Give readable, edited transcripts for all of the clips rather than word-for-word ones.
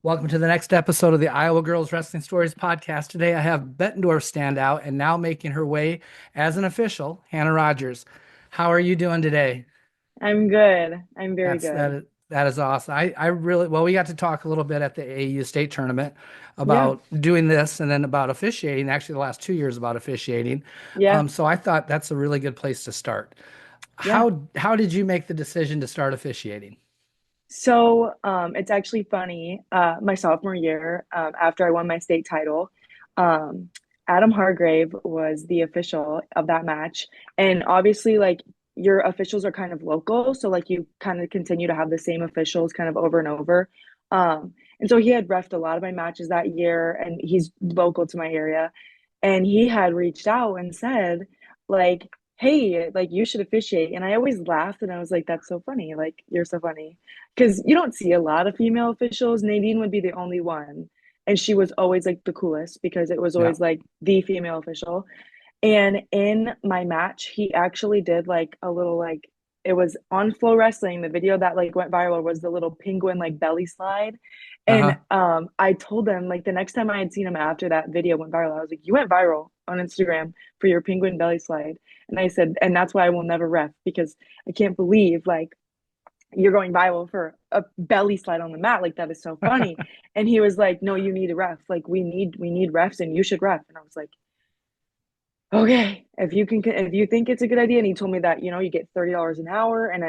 Welcome to the next episode of the Iowa Girls Wrestling Stories podcast. Today I have Bettendorf standout and now making her way as an official, Hannah Rogers. How are you doing today? I'm good. I'm very That's that good. is that is awesome. I really we got to talk a little bit at the AAU state tournament Yeah. about doing this and then about officiating, actually the last 2 years about officiating. Yeah. So I thought that's a really good place to start. Yeah. How did you make the decision to start officiating? It's actually funny. My sophomore year, after I won my state title, um, Adam Hargrave was the official of that match. And obviously, like your officials are kind of local, so like you kind of continue to have the same officials kind of over and over. And so he had reffed a lot of my matches that year, and he's local to my area. And he had reached out and said, like, hey, like you should officiate. And I always laughed and I was like, that's so funny. Like, you're so funny because you don't see a lot of female officials. Nadine would be the only one. And she was always like the coolest because it was Yeah. always like the female official. And in my match, he actually did like a little like it was on Flow Wrestling. The video that like went viral was the little penguin like belly slide. And Uh-huh. I told them like the next time I had seen him after that video went viral, I was like, you went viral on Instagram for your penguin belly slide. And I said, and that's why I will never ref because I can't believe like you're going viral for a belly slide on the mat. Like that is so funny. And he was like, no, you need a ref. Like we need refs and you should ref. And I was like, okay, if you think it's a good idea. And he told me that, you get $30 an hour. And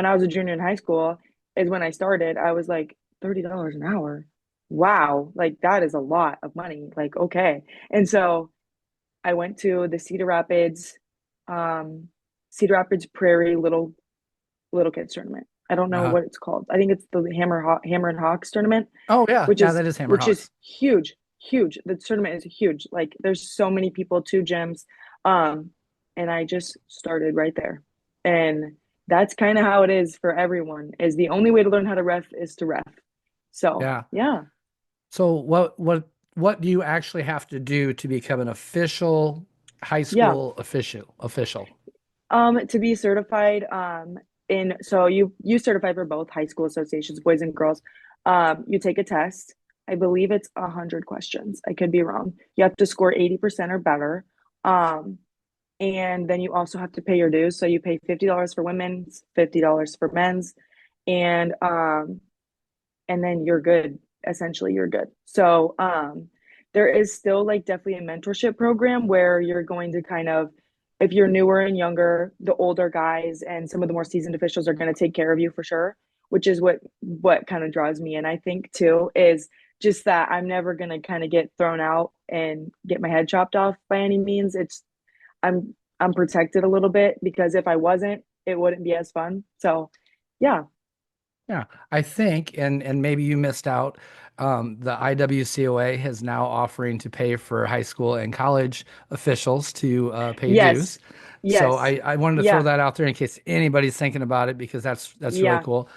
I was a junior in high school is when I started. I was like, $30 an hour. Wow. Like that is a lot of money. Like, okay. And so I went to the um, Cedar Rapids Prairie little kids tournament. I don't know Uh-huh. what it's called. I think it's the Hammer and Hawks tournament, Oh yeah, which yeah, is that is which is Hammerhawks. huge, huge. The tournament is huge. Like there's so many people, two gyms. Um, and I just started right there. And that's kind of how it is for everyone. Is the only way to learn how to ref is to ref. So Yeah. yeah, So what do you actually have to do to become an official high yeah. school official? To be certified, in so you certify for both high school associations, boys and girls. You take a test. I believe it's 100 questions. I could be wrong. You have to score 80% or better. Um, and then you also have to pay your dues. So you pay $50 for women's, $50 for men's, and um, and then you're good. Essentially, you're good. There is still like definitely a mentorship program where you're going to kind of, if you're newer and younger, the older guys and some of the more seasoned officials are going to take care of you for sure, which is what kind of draws me in. I think too is just that I'm never going to kind of get thrown out and get my head chopped off by any means. I'm protected a little bit because if I wasn't, it wouldn't be as fun. So, yeah. Yeah, I think, and maybe you missed out. The IWCOA is now offering to pay for high school and college officials to pay dues. Yes. So Yes. I wanted to throw Yeah. that out there in case anybody's thinking about it because that's really Yeah. cool.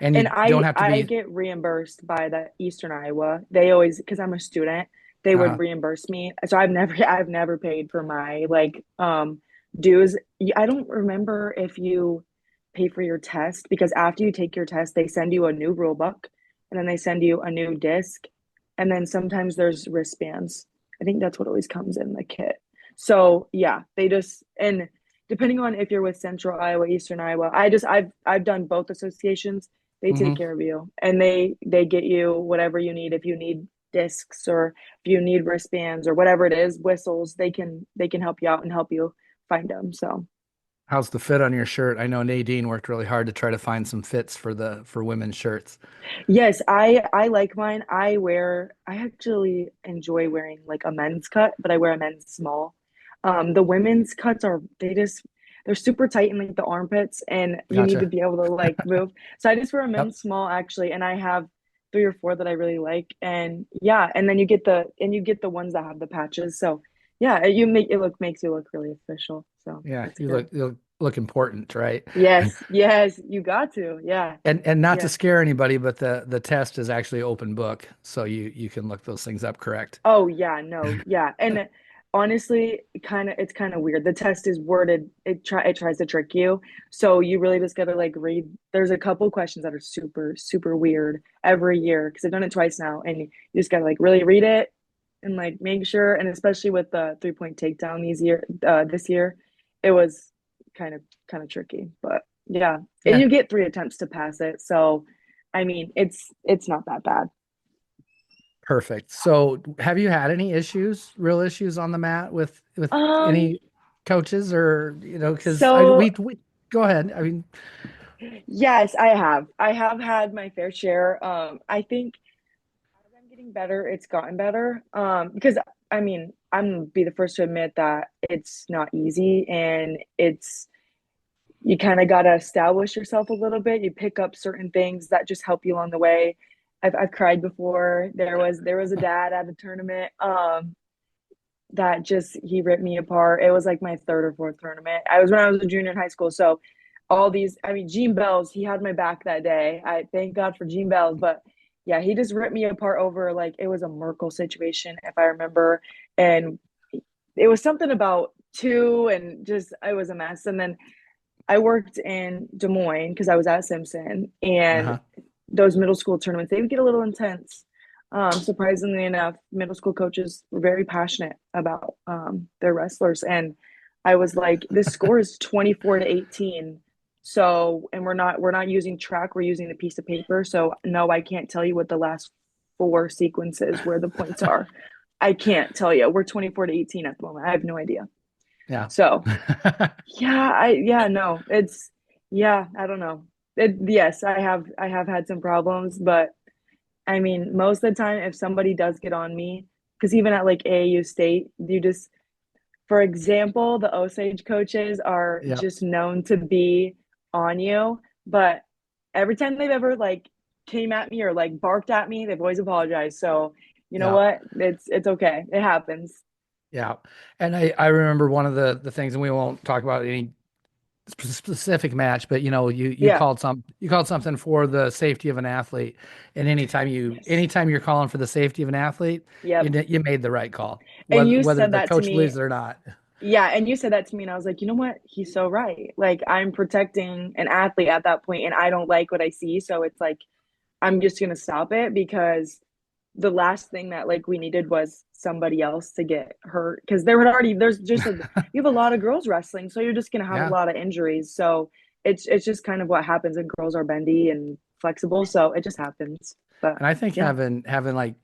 And you And don't I have to I be get reimbursed by the Eastern Iowa. They always, because I'm a student, they would uh, reimburse me. So I've never paid for my like dues. I don't remember if you pay for your test because after you take your test, they send you a new rule book and then they send you a new disc. And then sometimes there's wristbands. I think that's what always comes in the kit. So yeah, they just and depending on if you're with Central Iowa, Eastern Iowa, I've done both associations. They take mhm. care of you and they get you whatever you need. If you need discs or if you need wristbands or whatever it is, whistles, they can help you out and help you find them. So How's the fit on your shirt? I know Nadine worked really hard to try to find some fits for women's shirts. yes, I like mine. I actually enjoy wearing like a men's cut, but I wear a men's small. The women's cuts they're super tight in like the armpits and you need to Gotcha. be able to like move. So I just wear a Yep. men's small actually, and I have three or four that I really like. And yeah, and then you get the ones that have the patches. So yeah, you make it look makes you look really official. So Yeah, it's good. you look important, right? Yes, yes, you got to. Yeah. And not to Yeah. scare anybody, but the test is actually open book, so you can look those things up correct. Oh yeah, no, yeah. And honestly, it's kind of weird. The test is worded, it tries to trick you. So you really just gotta like read. There's a couple questions that are super, super weird every year because I've done it twice now, and you just gotta like really read it and like make sure. And especially with the 3 point takedown this year, it was kind of tricky. But yeah, and Yeah, you get 3 attempts to pass it. So I mean, it's not that bad. perfect. So, have you had any issues, real issues on the mat with Um, any coaches or because so we go ahead. I mean, yes, I have. I have had my fair share. I think as I'm getting better, it's gotten better. Because I mean, I'm gonna be the first to admit that it's not easy, and it's you kind of gotta establish yourself a little bit. You pick up certain things that just help you along the way. I've cried before. There was a dad at a tournament. That just he ripped me apart. It was like my third or fourth tournament. I was when I was a junior in high school. So all these, I mean, Gene Bells, he had my back that day. I thank God for Gene Bells, but yeah, he just ripped me apart over like it was a Merkel situation, if I remember, and it was something about two, and just it was a mess. And then I worked in Des Moines because I was at Simpson, and uh-huh. those middle school tournaments, they would get a little intense. Surprisingly enough, middle school coaches were very passionate about their wrestlers. And I was like, this score is 24-18. So, and we're not using track, we're using a piece of paper. So no, I can't tell you what the last four sequences where the points are. I can't tell you. We're 24-18 at the moment. I have no idea. Yeah. So yeah, no, yeah, I don't know. Yes, I have had some problems, but I mean, most of the time, if somebody does get on me, because even at like AAU State, for example, the Osage coaches are Yep. just known to be on you, but every time they've ever like came at me or like barked at me, they've always apologized. So you know Yeah. what? It's okay. It happens. Yeah. And I remember one of the things, and we won't talk about any specific match, but Yeah. you called something for the safety of an athlete, and Yes. anytime you're calling for the safety of an athlete, Yep. you made the right call, And you whether said the that to coach me. believes it or not. Yeah, and you said that to me, and I was like, you know what? He's so right. Like, I'm protecting an athlete at that point, and I don't like what I see. So it's like, I'm just gonna stop it because the last thing that like we needed was somebody else to get hurt because you have a lot of girls wrestling, so you're just gonna have a Yeah. lot of injuries. So it's just kind of what happens, and girls are bendy and flexible, so it just happens. But And I think yeah. having like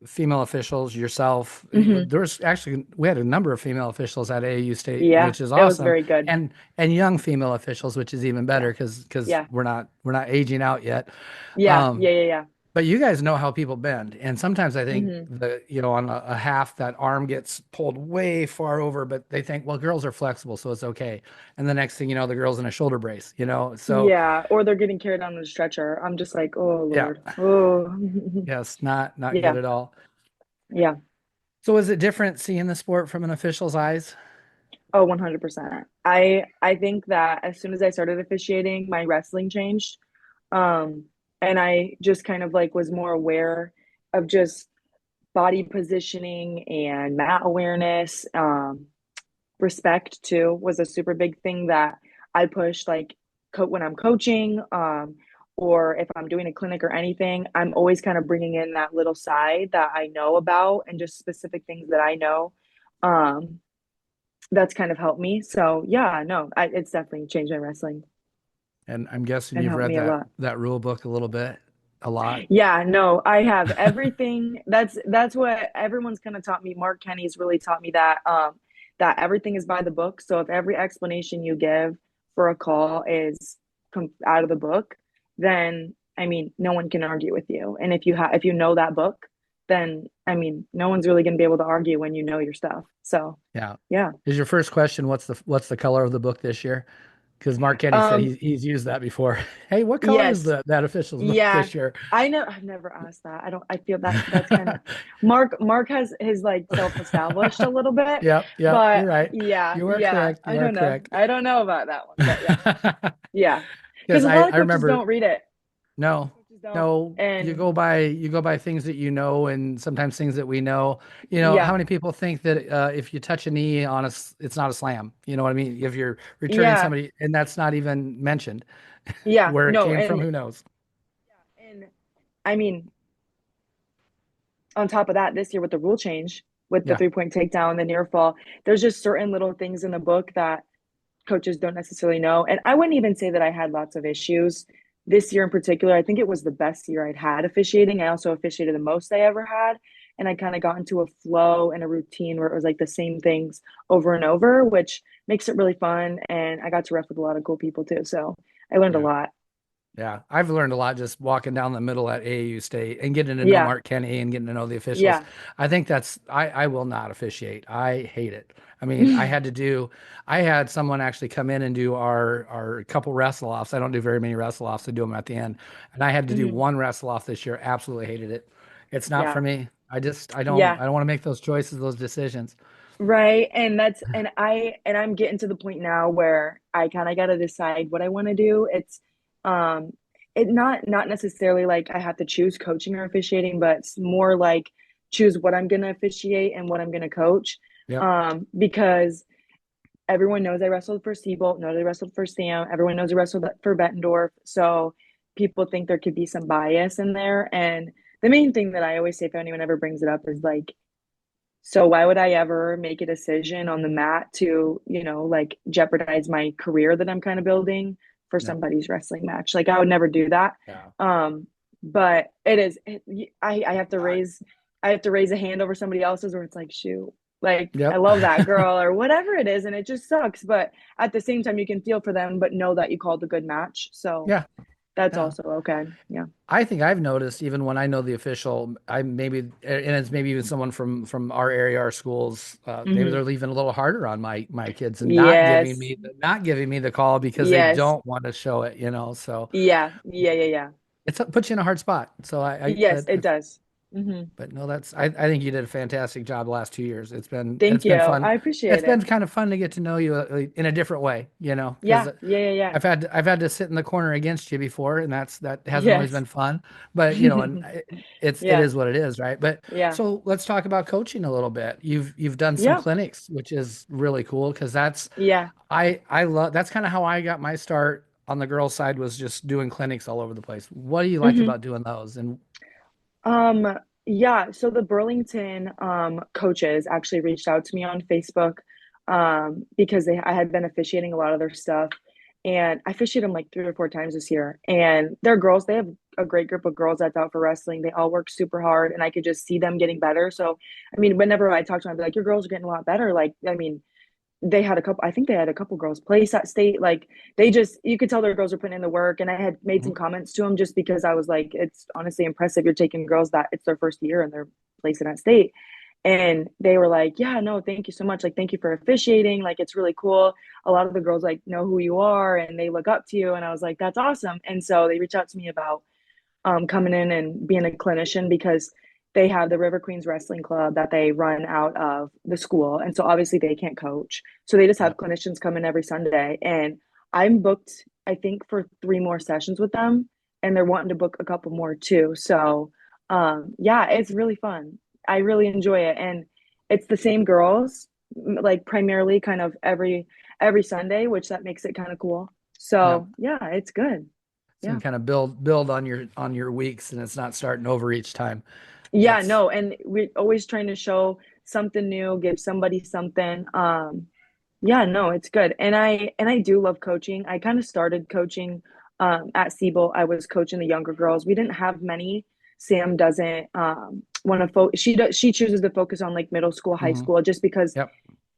female officials, yourself, Hmm. there was actually we had a number of female officials at AAU State, Yeah, which is it was awesome, very good. and young female officials, which is even Yeah. better because Yeah. we're not aging out yet. Yeah. Um, Yeah. Yeah. Yeah. but you guys know how people bend, and sometimes I think Hmm. on a half that arm gets pulled way far over, but they think, well, girls are flexible, so it's okay. And the next thing you know, the girl's in a shoulder brace, So Yeah, or they're getting carried on the stretcher. I'm just like, oh yeah, Lord. Oh. yes, not good Yeah. at all. Yeah. So is it different seeing the sport from an official's eyes? Oh, 100%. I think that as soon as I started officiating, my wrestling changed. Um, and I just kind of like was more aware of just body positioning and mat awareness. Respect too was a super big thing that I push like when I'm coaching, or if I'm doing a clinic or anything, I'm always kind of bringing in that little side that I know about and just specific things that I know. Um, that's kind of helped me. So yeah, no, it's definitely changed my wrestling And I'm guessing and you've helped read me a lot. that rule book a little bit, a lot. Yeah, no, I have everything. That's what everyone's kind of taught me. Mark Kenny's really taught me that everything is by the book. So if every explanation you give for a call is out of the book, then I mean, no one can argue with you. And if you know that book, then I mean, no one's really going to be able to argue when you know your stuff. So, Yeah. yeah. Is your first question, what's the color of the book this year? Because Mark Kenny said Um, he's used that before. Hey, what color is yes. that official's book Yeah, this year? I know. I've never asked that. I don't. I feel that's kind of Mark. Mark has his like self-established a little bit, Yep, but you're right. yeah, You are yeah. correct. I You are don't know. correct. I don't know about that one, but yeah, yeah. Because Because a lot of I coaches remember, don't read it. no, Coaches don't. No, And you go by things that you know, and sometimes things that we know. You know, how yeah, many people think that if you touch a knee on it's not a slam? You know what I mean? If you're returning yeah, somebody, and that's not even mentioned, yeah, where it no, came from, who knows? and I mean, on top of that, this year with the rule change, with the Yeah, 3 point takedown, the near fall, there's just certain little things in the book that coaches don't necessarily know. And I wouldn't even say that I had lots of issues this year in particular. I think it was the best year I'd had officiating. I also officiated the most I ever had. And I kind of got into a flow and a routine where it was like the same things over and over, which makes it really fun. And I got to ref with a lot of cool people too. So I learned a yeah. lot. Yeah, I've learned a lot just walking down the middle at AAU State and getting to know Yeah. Mark Kenny and getting to know the officials. Yeah. I think I will not officiate. I hate it. I mean, I had someone actually come in and do our couple wrestle offs. I don't do very many wrestle offs. I do them at the end. And I had to do Hmm. one wrestle off this year. Absolutely hated it. It's not for Yeah. me. Yeah. I don't want to make those choices, those decisions. Right. And I'm getting to the point now where I kind of got to decide what I want to do. Um it not necessarily like I have to choose coaching or officiating, but it's more like choose what I'm going to officiate and what I'm going to coach. Yep. Because everyone knows I wrestled for Siebold, knows I wrestled for Sam, everyone knows I wrestled for Bettendorf. So people think there could be some bias in there. And the main thing that I always say if anyone ever brings it up is like, so why would I ever make a decision on the mat to, like jeopardize my career that I'm kind of building for Yep. somebody's wrestling match? Like I would never do that. Yeah. Um, but I have to raise a hand over somebody else's where it's like, shoot, like I Yep. love that girl or whatever it is, and it just sucks. But at the same time, you can feel for them, but know that you called a good match. So Yeah. that's Yeah. also okay. Yeah. I think I've noticed even when I know the official, I maybe and it's maybe even someone from our area, our schools, maybe Hmm. they're leaving a little harder on my kids and Yes. not giving me the call because they Yes. don't want to show it, you know. So Yeah. Yeah. Yeah. Yeah. it puts you in a hard spot. So Yes, it does. but no, I think you did a fantastic job the last 2 years. Thank It's you. been fun. I appreciate It's it. been kind of fun to get to know you in a different way, you know, because Yeah, yeah, yeah, yeah. I've had to sit in the corner against you before, and that hasn't always Yes. been fun. But you know, and it Yeah, is what it is, right? But yeah, so let's talk about coaching a little bit. You've done some yeah, clinics, which is really cool because yeah. I love that's kind of how I got my start on the girls' side was just doing clinics all over the place. What do you like Hmm. about doing those? And Yeah, so the Burlington coaches actually reached out to me on Facebook because I had been officiating a lot of their stuff, and I officiated them like 3 or 4 times this year. And they're girls, they have a great group of girls that's out for wrestling. They all work super hard, and I could just see them getting better. So, I mean, whenever I talk to them, I'd be like, "Your girls are getting a lot better." Like, I mean, I think they had a couple girls place at state. Like they just, you could tell their girls were putting in the work. And I had made some Mhm. comments to them just because I was like, it's honestly impressive. You're taking girls that it's their first year and they're placing at state. And they were like, yeah, no, thank you so much. Like, thank you for officiating. Like, it's really cool. A lot of the girls like know who you are and they look up to you. And I was like, that's awesome. And so they reached out to me about coming in and being a clinician because they have the River Queens Wrestling Club that they run out of the school. And so obviously they can't coach. So they just Yeah, have clinicians come in every Sunday. And I'm booked, I think, for 3 more sessions with them. And they're wanting to book a couple more too. So yeah, it's really fun. I really enjoy it. And it's the same girls, like primarily kind of every Sunday, which that makes it kind of cool. yeah. So yeah, it's good. So Yeah. you kind of build on your weeks, and it's not starting over each time. Yeah, That's no, and we're always trying to show something new, give somebody something. Yeah, no, it's good. And I do love coaching. I kind of started coaching at Siebel. I was coaching the younger girls. We didn't have many. Sam doesn't want to focus. She chooses to focus on like middle school, high mhm. school, just because Yep,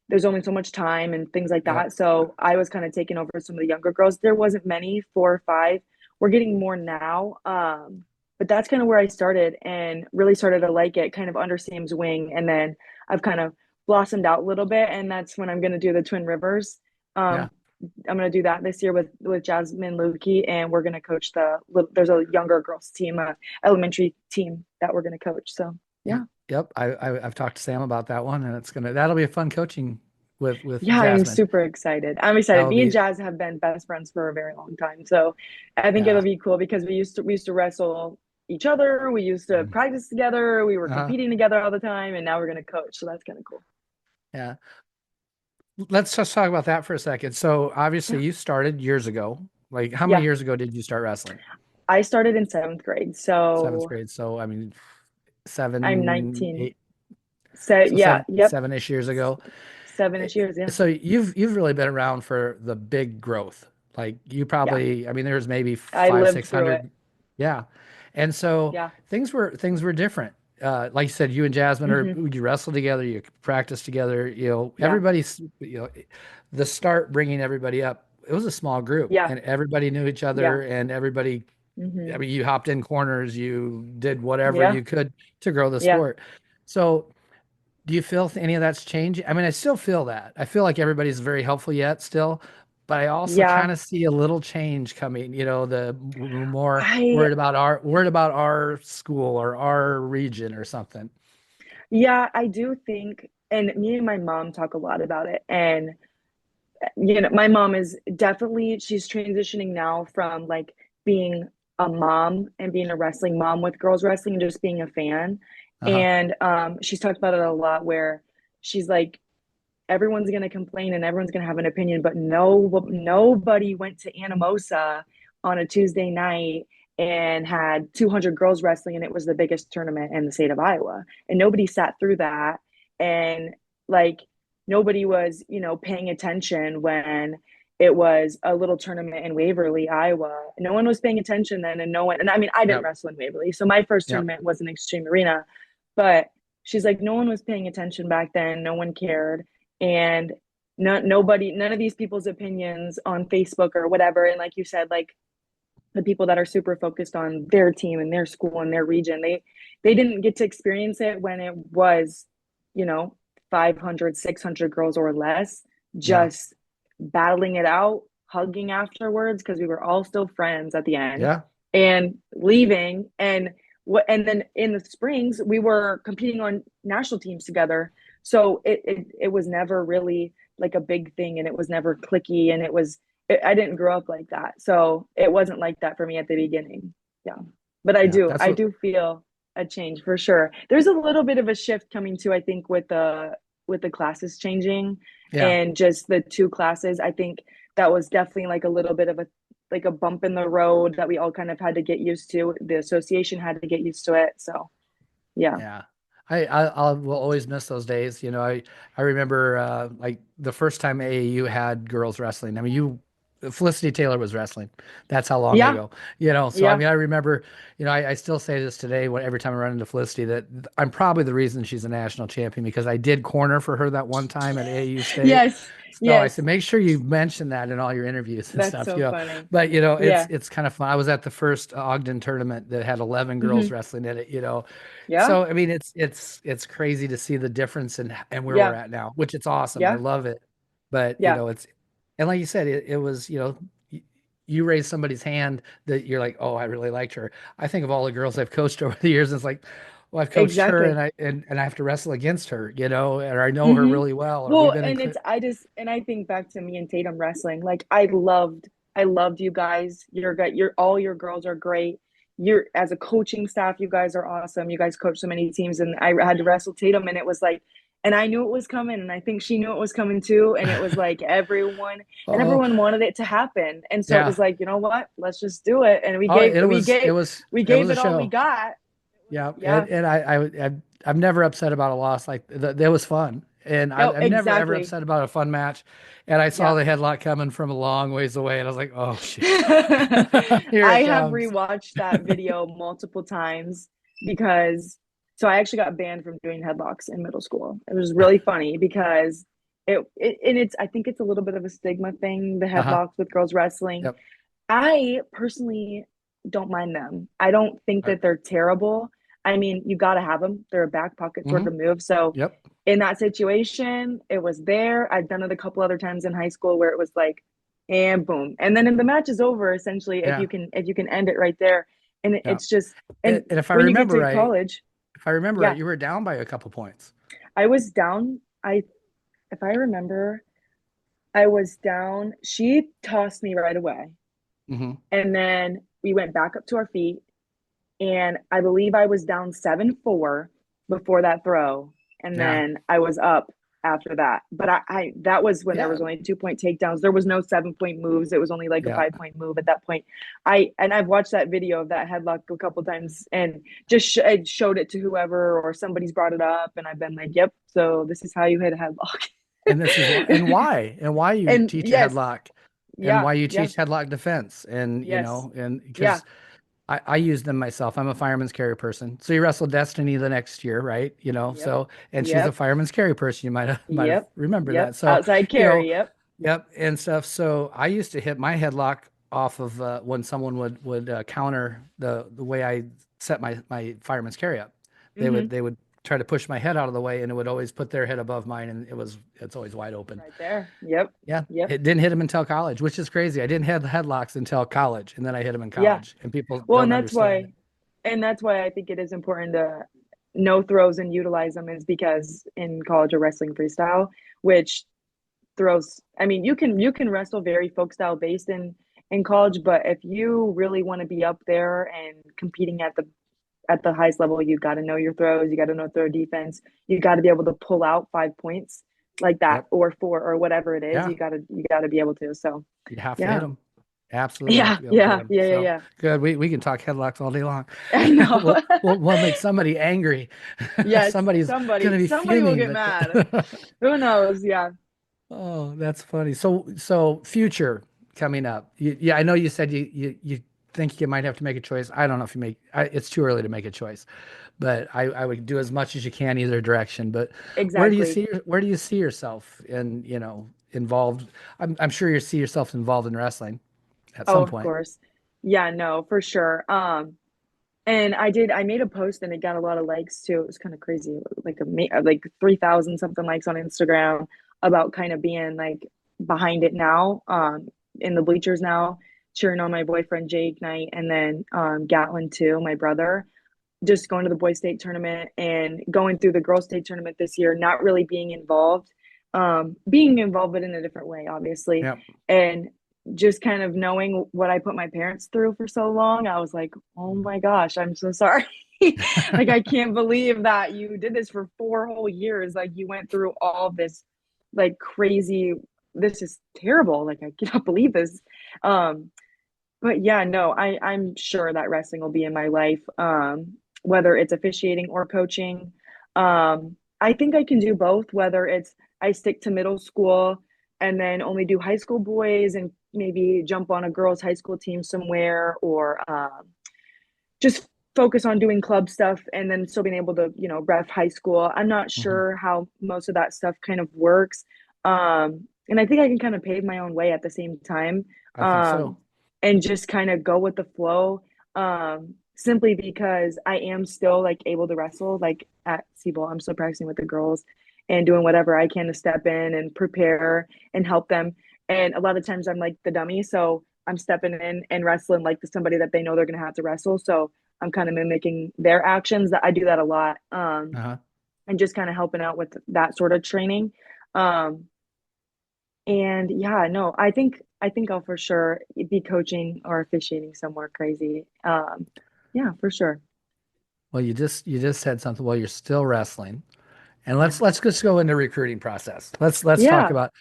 there's only so much time and things like yep, that. So I was kind of taking over some of the younger girls. There wasn't many, 4 or 5. We're getting more now. But that's kind of where I started and really started to like it kind of under Sam's wing. And then I've kind of blossomed out a little bit. And that's when I'm going to do the Twin Rivers. yeah, Um, I'm going to do that this year with Jasmine Lukey. And we're going to coach there's a younger girls team, elementary team that we're going to coach. So yep. yeah. Yep. I've talked to Sam about that one, and that'll be a fun coaching. with Yeah, I'm Jasmine. super excited. I'm That excited. would Me and be Jazz have been best friends for a very long time. So I think it'll yeah. be cool because we used to wrestle each other. We used to practice together. We were Uh-huh. competing together all the time, and now we're gonna coach. So that's kind of cool. Yeah. Let's just talk about that for a second. So obviously Yeah. you started years ago. Like how many Yeah. years ago did you start wrestling? I started in seventh grade. Seventh So grade. So I mean, I'm seven, 19. eight, So so yeah, yep. seven-ish years ago. 7-ish years. Yeah. So you've really been around for the big growth. Like you Yeah. probably, I mean, there's maybe I five, lived through it. 600. Yeah. And so Yeah. things were different. Like you said, you and Jasmine are Hmm. you wrestle together, you practice together, Yeah. everybody's, the start bringing everybody up. It was a small group Yeah. and everybody knew each Yeah. other and everybody, I Hmm. mean, you hopped in corners, you did whatever Yeah. you could to grow the Yeah. sport. So do you feel any of that's changing? I mean, I still feel that. I feel like everybody's very helpful yet still, but I also Yeah. kind of see a little change coming, more I worried about our school or our region or something. Yeah, I do think, and me and my mom talk a lot about it. And, my mom is definitely, she's transitioning now from like being a mom and being a wrestling mom with girls wrestling and just being a fan. Uh-huh. And she's talked about it a lot where she's like, everyone's going to complain and everyone's going to have an opinion, but nobody went to Anamosa on a Tuesday night and had 200 girls wrestling, and it was the biggest tournament in the state of Iowa. And nobody sat through that. And like, nobody was, paying attention when it was a little tournament in Waverly, Iowa. No one was paying attention then, and no one, and I mean, I didn't Yep. wrestle in Waverly. So my first Yep. tournament was an Extreme Arena, but she's like, no one was paying attention back then. No one cared. And none of these people's opinions on Facebook or whatever. And like you said, like the people that are super focused on their team and their school and their region, they didn't get to experience it when it was, you know 500, 600 girls or less, Yeah. just battling it out, hugging afterwards because we were all still friends at the end, Yeah. and leaving. And then in the springs we were competing on national teams together. So it was never really like a big thing, and it was never clicky, and I didn't grow up like that. So it wasn't like that for me at the beginning. Yeah. But I Yeah. do, That's I what, do feel a change for sure. There's a little bit of a shift coming too, I think, with the classes changing yeah. and just the two classes. I think that was definitely like a little bit of a bump in the road that we all kind of had to get used to. The association had to get used to it. So yeah. Yeah. I will always miss those days. I remember like the first time AAU had girls wrestling. I mean, Felicity Taylor was wrestling. That's how long Yeah. ago. So I Yeah. mean, I remember, I still say this today every time I run into Felicity that I'm probably the reason she's a national champion because I did corner for her that one time at AAU State. Yes. So I Yes. said, make sure you mention that in all your interviews and That's stuff, so funny. But it's Yeah. it's kind of fun. I was at the first Ogden tournament that had 11 girls Hmm. wrestling in it. Yeah. So I mean, it's crazy to see the difference and where we're Yeah. at now, which it's awesome. I Yeah. love it, but Yeah. it's and like you said, it was you raise somebody's hand that you're like, oh, I really liked her. I think of all the girls I've coached over the years. And it's like, well, I've coached her and Exactly. I have to wrestle against her, or I know her Hmm. really well, or we've Well, been in. and I think back to me and Tatum wrestling. Like I loved you guys. All your girls are great. You're as a coaching staff, you guys are awesome. You guys coach so many teams, and I had to wrestle Tatum, and it was like, and I knew it was coming, and I think she knew it was coming too. And it was like Oh, everyone wanted it to happen, and so it yeah. was like, you know what? Let's just do it. And we Oh, gave it we was it gave was we it was gave a it all we show. got. Yeah, Yeah. and I'm never upset about a loss. Like that was fun, and No, I'm never ever exactly. upset about a fun match. And I saw Yeah. the headlock coming from a long ways away, and I was like, oh shoot, here it I have comes. rewatched that video multiple times because so I actually got banned from doing headlocks in middle school. It was really funny because and it's I think it's a little bit of a stigma thing, the Uh-huh. headlocks with girls wrestling. Yep. I personally don't mind them. I don't think Right. that they're terrible. I mean, you got to have them. They're a back pocket sort Mm-hmm. of move. So Yep. in that situation, it was there. I've done it a couple other times in high school where it was like, and boom. And then the match is over essentially Yeah. if you can end it right there. And Yeah. it's just and And if I when you get remember to right, college, if I remember right, yeah, you were down by a couple points. I was down. I if I remember, I was down. She tossed me right away. Hmm. And then we went back up to our feet. And I believe I was down 7-4 before that throw. And Yeah. then I was up after that. But I that was when there Yeah. was only 2-point takedowns. There was no 7-point moves. It was only like a Yeah. 5-point move at that point. I've watched that video of that headlock a couple times and I showed it to whoever or somebody's brought it up and I've been like, yep, so this is how you hit a And this is why, headlock. and why you And teach a yes, headlock, and yeah, why you yeah, teach headlock defense, and yes, and yeah, because I use them myself. I'm a fireman's carry person. So you wrestled Destiny the next year, right? yep, So and she's a yep, fireman's carry person. You might have yep, remember yep. that. So, Outside you know, carry, yep. yep, and stuff. So I used to hit my headlock off of when someone would counter the way I set my fireman's carry up. Mm-hmm. They would try to push my head out of the way, and it would always put their head above mine, and it's always wide open. Right there. Yep. Yeah, Yep. it didn't hit him until college, which is crazy. I didn't have the headlocks until college, and then I hit him in Yeah. college, and people Well, don't understand it. and that's why I think it is important to know throws and utilize them is because in college or wrestling freestyle, which throws, I mean, you can wrestle very folk style based in college, but if you really want to be up there and competing at the highest level, you got to know your throws, you got to know throw defense, you got to be able to pull out 5 points like that Yep. or four or whatever it is. Yeah. You got to be able to. So, You have to hit yeah. them. Absolutely have Yeah, to be able to hit yeah, them. yeah, yeah, So yeah. good. We can talk headlocks all day long. I know. We'll make somebody angry. Yes, Somebody's gonna be somebody will fuming get mad. that. Who knows? Yeah. Oh, that's funny. So future coming up. Yeah, I know you said you think you might have to make a choice. I don't know if you make. It's too early to make a choice, but I would do as much as you can either direction. But Exactly. where do you see yourself in involved? I'm sure you see yourself involved in wrestling at Oh, some of point. course. Yeah, no, for sure. And I made a post and it got a lot of likes too. It was kind of crazy, like 3,000 something likes on Instagram about kind of being like behind it now, in the bleachers now, cheering on my boyfriend Jake Knight and then Gatlin too, my brother, just going to the boys state tournament and going through the girls state tournament this year, not really being involved but in a different way, obviously. Yeah. And just kind of knowing what I put my parents through for so long, I was like, oh my gosh, I'm so sorry. Like, I can't believe that you did this for 4 whole years. Like, you went through all this, like, crazy. This is terrible. Like, I cannot believe this. Um, but yeah, no, I'm sure that wrestling will be in my life, whether it's officiating or coaching. I think I can do both, whether it's I stick to middle school and then only do high school boys and maybe jump on a girls' high school team somewhere, or just focus on doing club stuff and then still being able to, ref high school. I'm not Hmm. sure how most of that stuff kind of works. And I think I can kind of pave my own way at the same time. I think Um, so. and just kind of go with the flow. Simply because I am still like able to wrestle like at Siebel. I'm still practicing with the girls and doing whatever I can to step in and prepare and help them. And a lot of times I'm like the dummy, so I'm stepping in and wrestling like somebody that they know they're gonna have to wrestle. So I'm kind of mimicking their actions. That I do that a lot. Uh-huh. And just kind of helping out with that sort of training. Um, and yeah, no, I think I'll for sure be coaching or officiating somewhere crazy. Yeah, for sure. Well, you just said something. Well, you're still wrestling. And Yeah. let's just go into recruiting process. Let's talk Yeah. about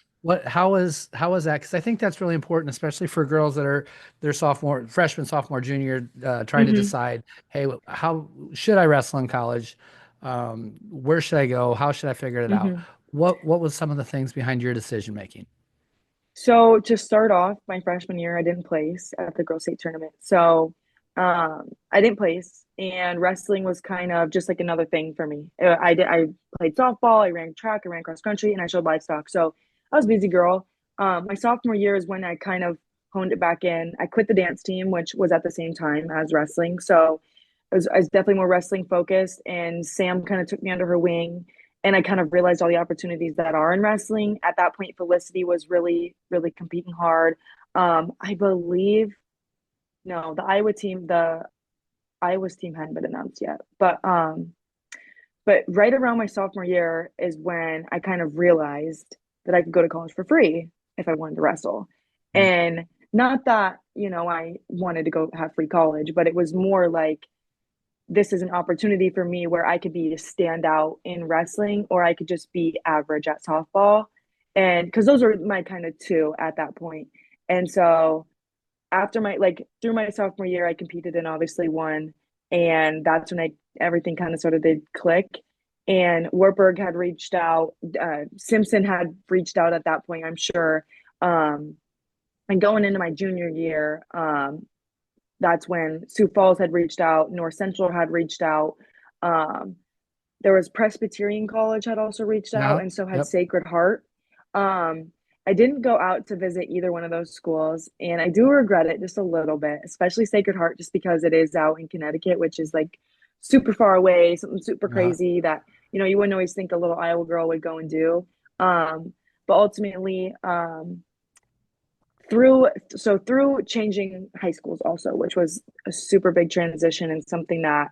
how is that? Because I think that's really important, especially for girls that are their sophomore, freshman, sophomore, junior, trying to Hmm. decide, hey, how should I wrestle in college? Where should I go? How should I figure it out? Hmm. What was some of the things behind your decision making? So to start off my freshman year, I didn't place at the girls' state tournament. So I didn't place, and wrestling was kind of just like another thing for me. I played softball, I ran track, I ran cross country, and I showed livestock. So I was a busy girl. My sophomore year is when I kind of honed it back in. I quit the dance team, which was at the same time as wrestling. So I was definitely more wrestling focused, and Sam kind of took me under her wing and I kind of realized all the opportunities that are in wrestling. At that point, Felicity was really, really competing hard. I believe no, the Iowa's team hadn't been announced yet, but But right around my sophomore year is when I kind of realized that I could go to college for free if I wanted to wrestle. Mm. And not that, I wanted to go have free college, but it was more like this is an opportunity for me where I could be a standout in wrestling or I could just be average at softball. And because those are my kind of two at that point. And so after through my sophomore year, I competed and obviously won. And that's when everything kind of sort of did click. And Wartburg had reached out, Simpson had reached out at that point, I'm sure. Um, and going into my junior year, that's when Sioux Falls had reached out, North Central had reached out. Um, there was Presbyterian College had also reached out, Yeah. and so had Yep. Sacred Heart. I didn't go out to visit either one of those schools, and I do regret it just a little bit, especially Sacred Heart, just because it is out in Connecticut, which is like super far away, something super Uh, crazy that you wouldn't always think a little Iowa girl would go and do. But ultimately, through changing high schools also, which was a super big transition and something that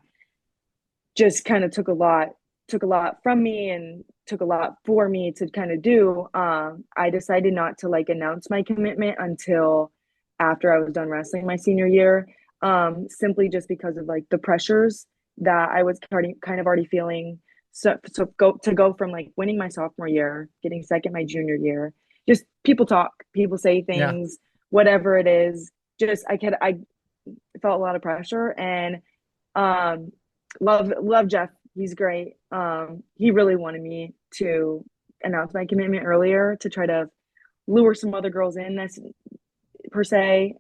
just kind of took a lot from me and took a lot for me to kind of do. I decided not to like announce my commitment until after I was done wrestling my senior year, simply just because of like the pressures that I was already feeling. So go from like winning my sophomore year, getting second my junior year, just people talk, people say yeah. things, whatever it is. Just I felt a lot of pressure and um love Jeff. He's great. He really wanted me to announce my commitment earlier to try to lure some other girls in this per se,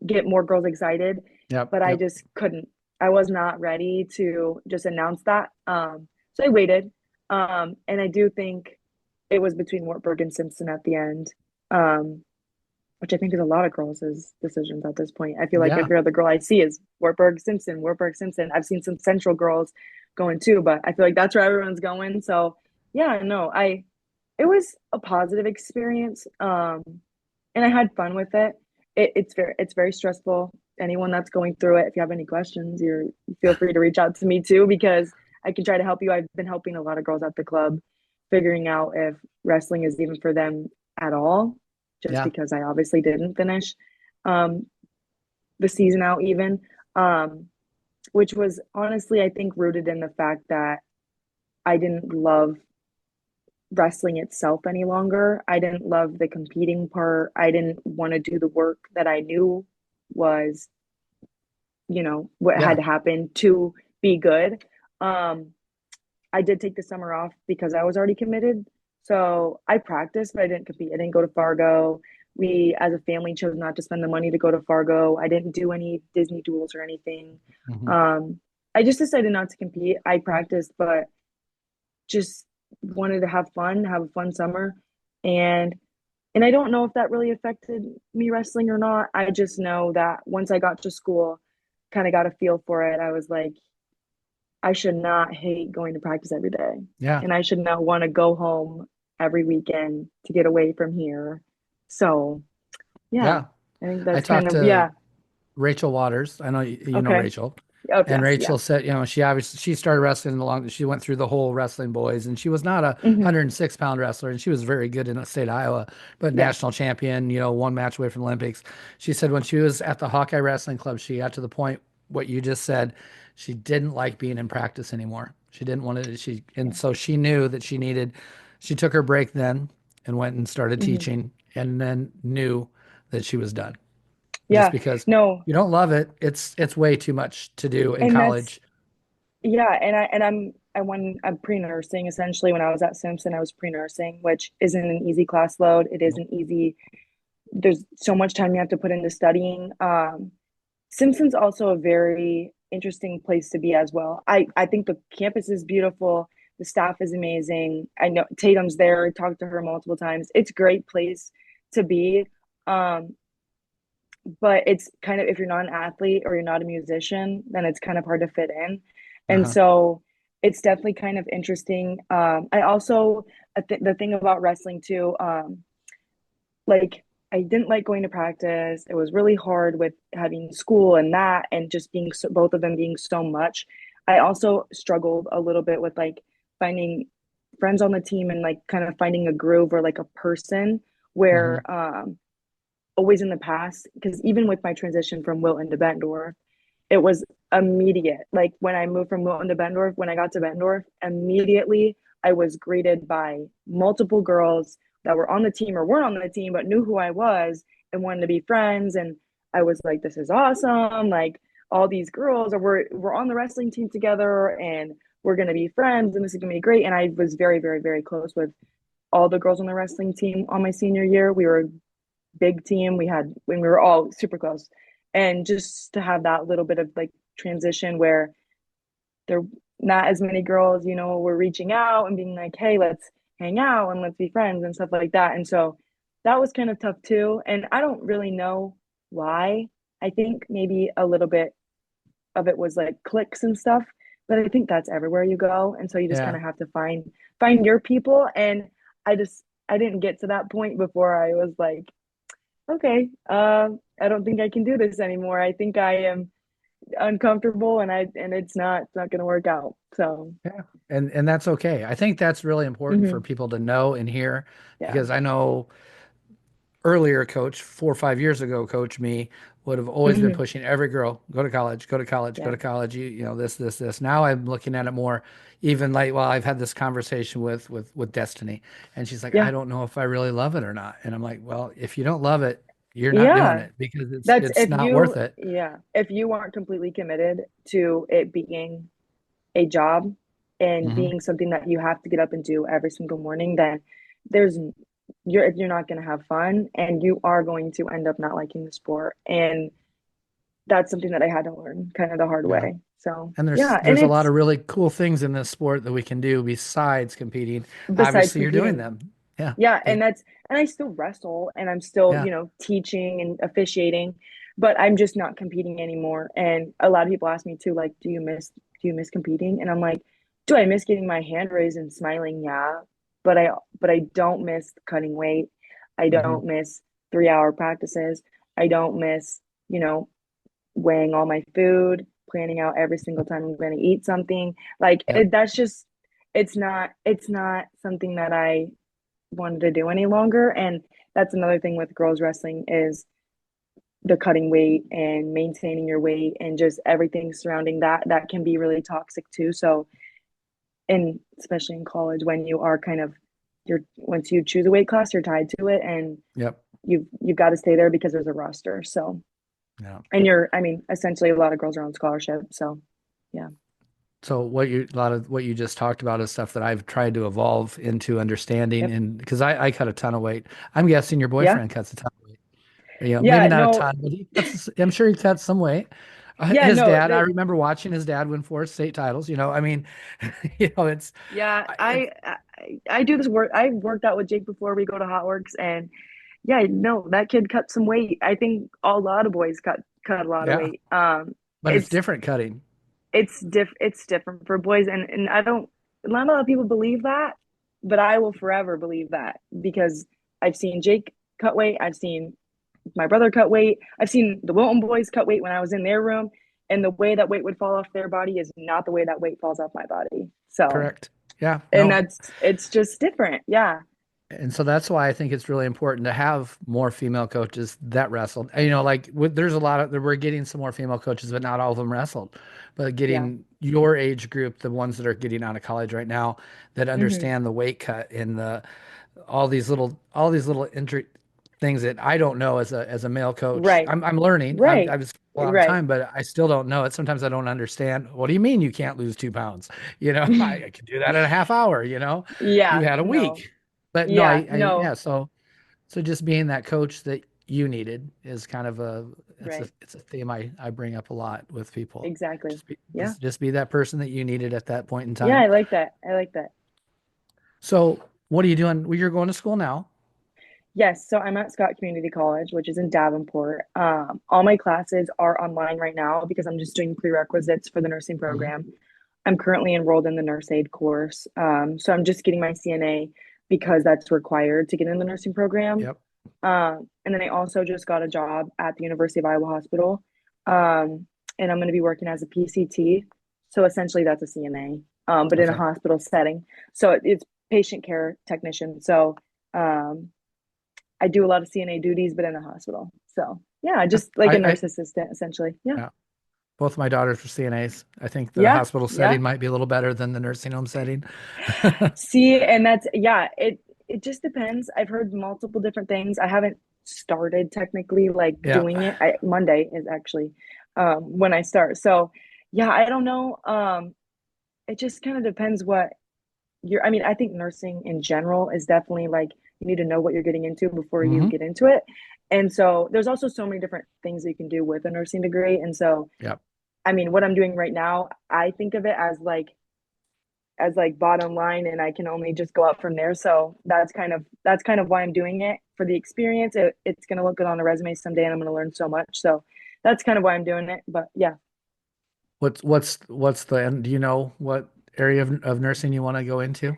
get more girls excited. Yep. But I Yep. just couldn't. I was not ready to just announce that. So I waited. And I do think it was between Wartburg and Simpson at the end. Um, which I think is a lot of girls' decisions at this point. I feel like Yeah. every other girl I see is Wartburg Simpson, Wartburg Simpson. I've seen some Central girls going too, but I feel like that's where everyone's going. So yeah, no, it was a positive experience. And I had fun with it. It's very stressful. Anyone that's going through it, if you have any questions, you feel free to reach out to me too, because I can try to help you. I've been helping a lot of girls at the club figuring out if wrestling is even for them at all, just Yeah. because I obviously didn't finish um, the season out even, um, which was honestly, I think, rooted in the fact that I didn't love wrestling itself any longer. I didn't love the competing part. I didn't want to do the work that I knew was, what had Yeah. to happen to be good. Um, I did take the summer off because I was already committed. So I practiced, but I didn't compete. I didn't go to Fargo. We, as a family, chose not to spend the money to go to Fargo. I didn't do any Disney duels or anything. Hmm. Um, I just decided not to compete. I practiced, but just wanted to have a fun summer. And and I don't know if that really affected me wrestling or not. I just know that once I got to school, kind of got a feel for it. I was like, I should not hate going to practice every day. Yeah. And I should not want to go home every weekend to get away from here. So, yeah, Yeah. I think I that's kind talked of, to yeah. Rachel Waters. I know you know Okay. Rachel. Oh, And yes. Rachel Yeah. said, she obviously she started wrestling along. She went through the whole wrestling boys, and she was not a Hmm. 106-pound wrestler, and she was very good in the state of Iowa, but Yeah. national champion. One match away from Olympics. She said when she was at the Hawkeye Wrestling Club, she got to the point what you just said. She didn't like being in practice anymore. She didn't want to. And Yeah. so she knew that she needed. She took her break then and went and started Hmm. teaching, and then knew that she was done just Yeah. because No. you don't love it. It's way too much to do in And that's, college. yeah. I'm pre-nursing essentially. When I was at Simpson, I was pre-nursing, which isn't an easy class load. It isn't easy. There's so much time you have to put into studying. Simpson's also a very interesting place to be as well. I think the campus is beautiful. The staff is amazing. I know Tatum's there. I talked to her multiple times. It's a great place to be. Um, but it's kind of, if you're not an athlete or you're not a musician, then it's kind of hard to fit in. And Uh-huh. so it's definitely kind of interesting. I also, the thing about wrestling too, like I didn't like going to practice. It was really hard with having school and that, and just being both of them being so much. I also struggled a little bit with like finding friends on the team and like kind of finding a groove or like a person where Hmm. always in the past, because even with my transition from Wilton to Bettendorf, it was immediate. Like when I moved from Wilton to Bettendorf, when I got to Bettendorf, immediately I was greeted by multiple girls that were on the team or weren't on the team, but knew who I was and wanted to be friends. And I was like, this is awesome. Like all these girls are we're on the wrestling team together and we're gonna be friends and this is gonna be great. And I was very, very, very close with all the girls on the wrestling team on my senior year. We were big team. We had when we were all super close. And just to have that little bit of like transition where there not as many girls, were reaching out and being like, hey, let's hang out and let's be friends and stuff like that. And so that was kind of tough too. And I don't really know why. I think maybe a little bit of it was like clicks and stuff, but I think that's everywhere you go. And so you just kind Yeah. of have to find your people. And I didn't get to that point before I was like, okay, I don't think I can do this anymore. I think I am uncomfortable and it's not going to work out. So, Yeah. And that's okay. I think that's really important for mhm, people to know and hear yeah. because I know earlier coach, 4 or 5 years ago, coach me would have always been Hmm. pushing every girl, go to college, go to college, go Yeah. to college, this. Now I'm looking at it more even like, well, I've had this conversation with Destiny and she's like, I Yeah. don't know if I really love it or not. And I'm like, well, if you don't love it, you're not doing Yeah. it because it's That's it's not worth it. if you aren't completely committed to it being a job and Hmm. being something that you have to get up and do every single morning, then there's you're not going to have fun and you are going to end up not liking the sport. And that's something that I had to learn kind of the hard Yeah. way. So, And there's yeah, and there's a lot it's of really cool things in this sport that we can do besides competing. besides Obviously, you're doing competing. them. Yeah. Yeah, Like, and I still wrestle and I'm still, yeah. teaching and officiating, but I'm just not competing anymore. And a lot of people ask me too, like, do you miss competing? And I'm like, do I miss getting my hand raised and smiling? Yeah. But I don't miss cutting weight. I Hmm. don't miss 3-hour practices. I don't miss, you know, weighing all my food, planning out every single time I'm going to eat something. Like Yep. that's just it's not something that I wanted to do any longer. And that's another thing with girls wrestling is the cutting weight and maintaining your weight and just everything surrounding that can be really toxic too. So, and especially in college when you are kind of you're once you choose a weight class, you're tied to it and Yep. you've got to stay there because there's a roster. So, Yeah. and I mean, essentially a lot of girls are on scholarship. So, yeah. So a lot of what you just talked about is stuff that I've tried to evolve into understanding, Yep. and because I cut a ton of weight. I'm guessing your Yeah. boyfriend cuts a ton of weight. Maybe Yeah. not a No. ton, but I'm sure he cuts some weight. Yeah. His No. dad, I remember watching his dad win 4 state titles. I mean, it's, Yeah. it's I do this work. I've worked out with Jake before we go to Hot Works, and yeah, no, that kid cut some weight. I think a lot of boys cut a lot of yeah, weight. but it's different cutting. It's different for boys, and I don't. Not a lot of people believe that, but I will forever believe that because I've seen Jake cut weight. I've seen my brother cut weight. I've seen the Wilton boys cut weight when I was in their room, and the way that weight would fall off their body is not the way that weight falls off my body. So, Correct. Yeah, and no. it's just different. Yeah. And so that's why I think it's really important to have more female coaches that wrestled. And, like there's a lot of we're getting some more female coaches, but not all of them wrestled. But Yeah. getting your age group, the ones that are getting out of college right now, that Hmm. understand the weight cut and the all these little things that I don't know as a male coach. Right. I'm learning. Right. I've spent a lot of Right. time, but I still don't know it. Sometimes I don't understand. What do you mean you can't lose 2 pounds? I can do that in a half hour. You Yeah. had a No. week. But no, Yeah. yeah. No. So just being that coach that you needed is kind of Right. it's a theme I bring up a lot with people. Exactly. Just be Yeah. just, just be that person that you needed at that point in Yeah. time. I like that. I like that. So what are you doing? Well, you're going to school now. Yes, so I'm at Scott Community College, which is in Davenport. All my classes are online right now because I'm just doing prerequisites for the nursing Hmm. program. I'm currently enrolled in the nurse aid course. So I'm just getting my CNA because that's required to get in the nursing program. Yep. And then I also just got a job at the University of Iowa Hospital. And I'm going to be working as a PCT. So essentially, that's a CNA. but in a Okay. hospital setting. So it's patient care technician. So um, I do a lot of CNA duties, but in a hospital. So yeah, just like a I nurse assistant essentially. Yeah. yeah. Both my daughters were CNAs. I think the Yeah. hospital Yeah. setting might be a little better than the nursing home setting. See, and that's yeah, it just depends. I've heard multiple different things. I haven't started technically like Yeah. doing it. Monday is actually when I start. So yeah, I don't know. It just kind of depends what I mean, I think nursing in general is definitely like you need to know what you're getting into before you Hmm. get into it. And so there's also so many different things that you can do with a nursing degree. And so Yeah. I mean, what I'm doing right now, I think of it as like bottom line, and I can only just go up from there. So that's kind of why I'm doing it for the experience. It's going to look good on a resume someday, and I'm going to learn so much. So that's kind of why I'm doing it. But yeah. What's the end? Do you know what area of nursing you want to go into?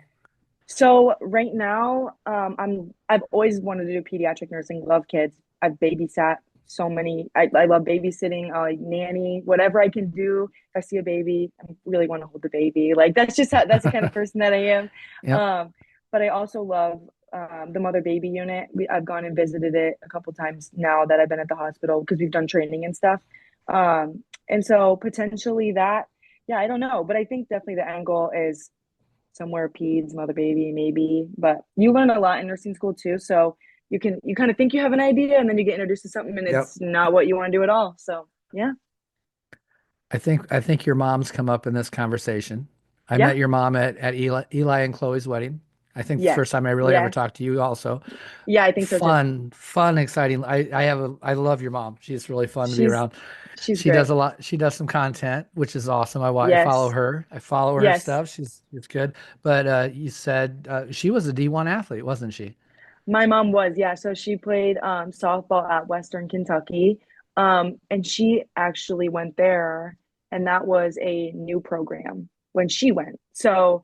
So right now, I've always wanted to do pediatric nursing. Love kids. I've babysat so many. I love babysitting. I like nanny, whatever I can do. If I see a baby, I really want to hold the baby. Like that's the kind of person that I am. Yep. Um, but I also love the mother baby unit. I've gone and visited it a couple times now that I've been at the hospital because we've done training and stuff. And so potentially that, yeah, I don't know, but I think definitely the end goal is somewhere peds, mother baby, maybe. But you learn a lot in nursing school too. So you kind of think you have an idea and then you get introduced to something and Yep. it's not what you want to do at all. So yeah. I think your mom's come up in this conversation. I Yeah. met your mom at Eli and Chloe's wedding. I think the Yes. first time I really ever Yes. talked to you also. Yeah, I think so too. Fun, exciting. I love your mom. She's really fun to be She's around. she's She does great. a lot. She does some content, which is awesome. I follow Yes. her. I follow her Yes. stuff. It's good. But you said she was a D1 athlete, wasn't she? My mom was, yeah. So she played softball at Western Kentucky. And she actually went there, and that was a new program when she went. So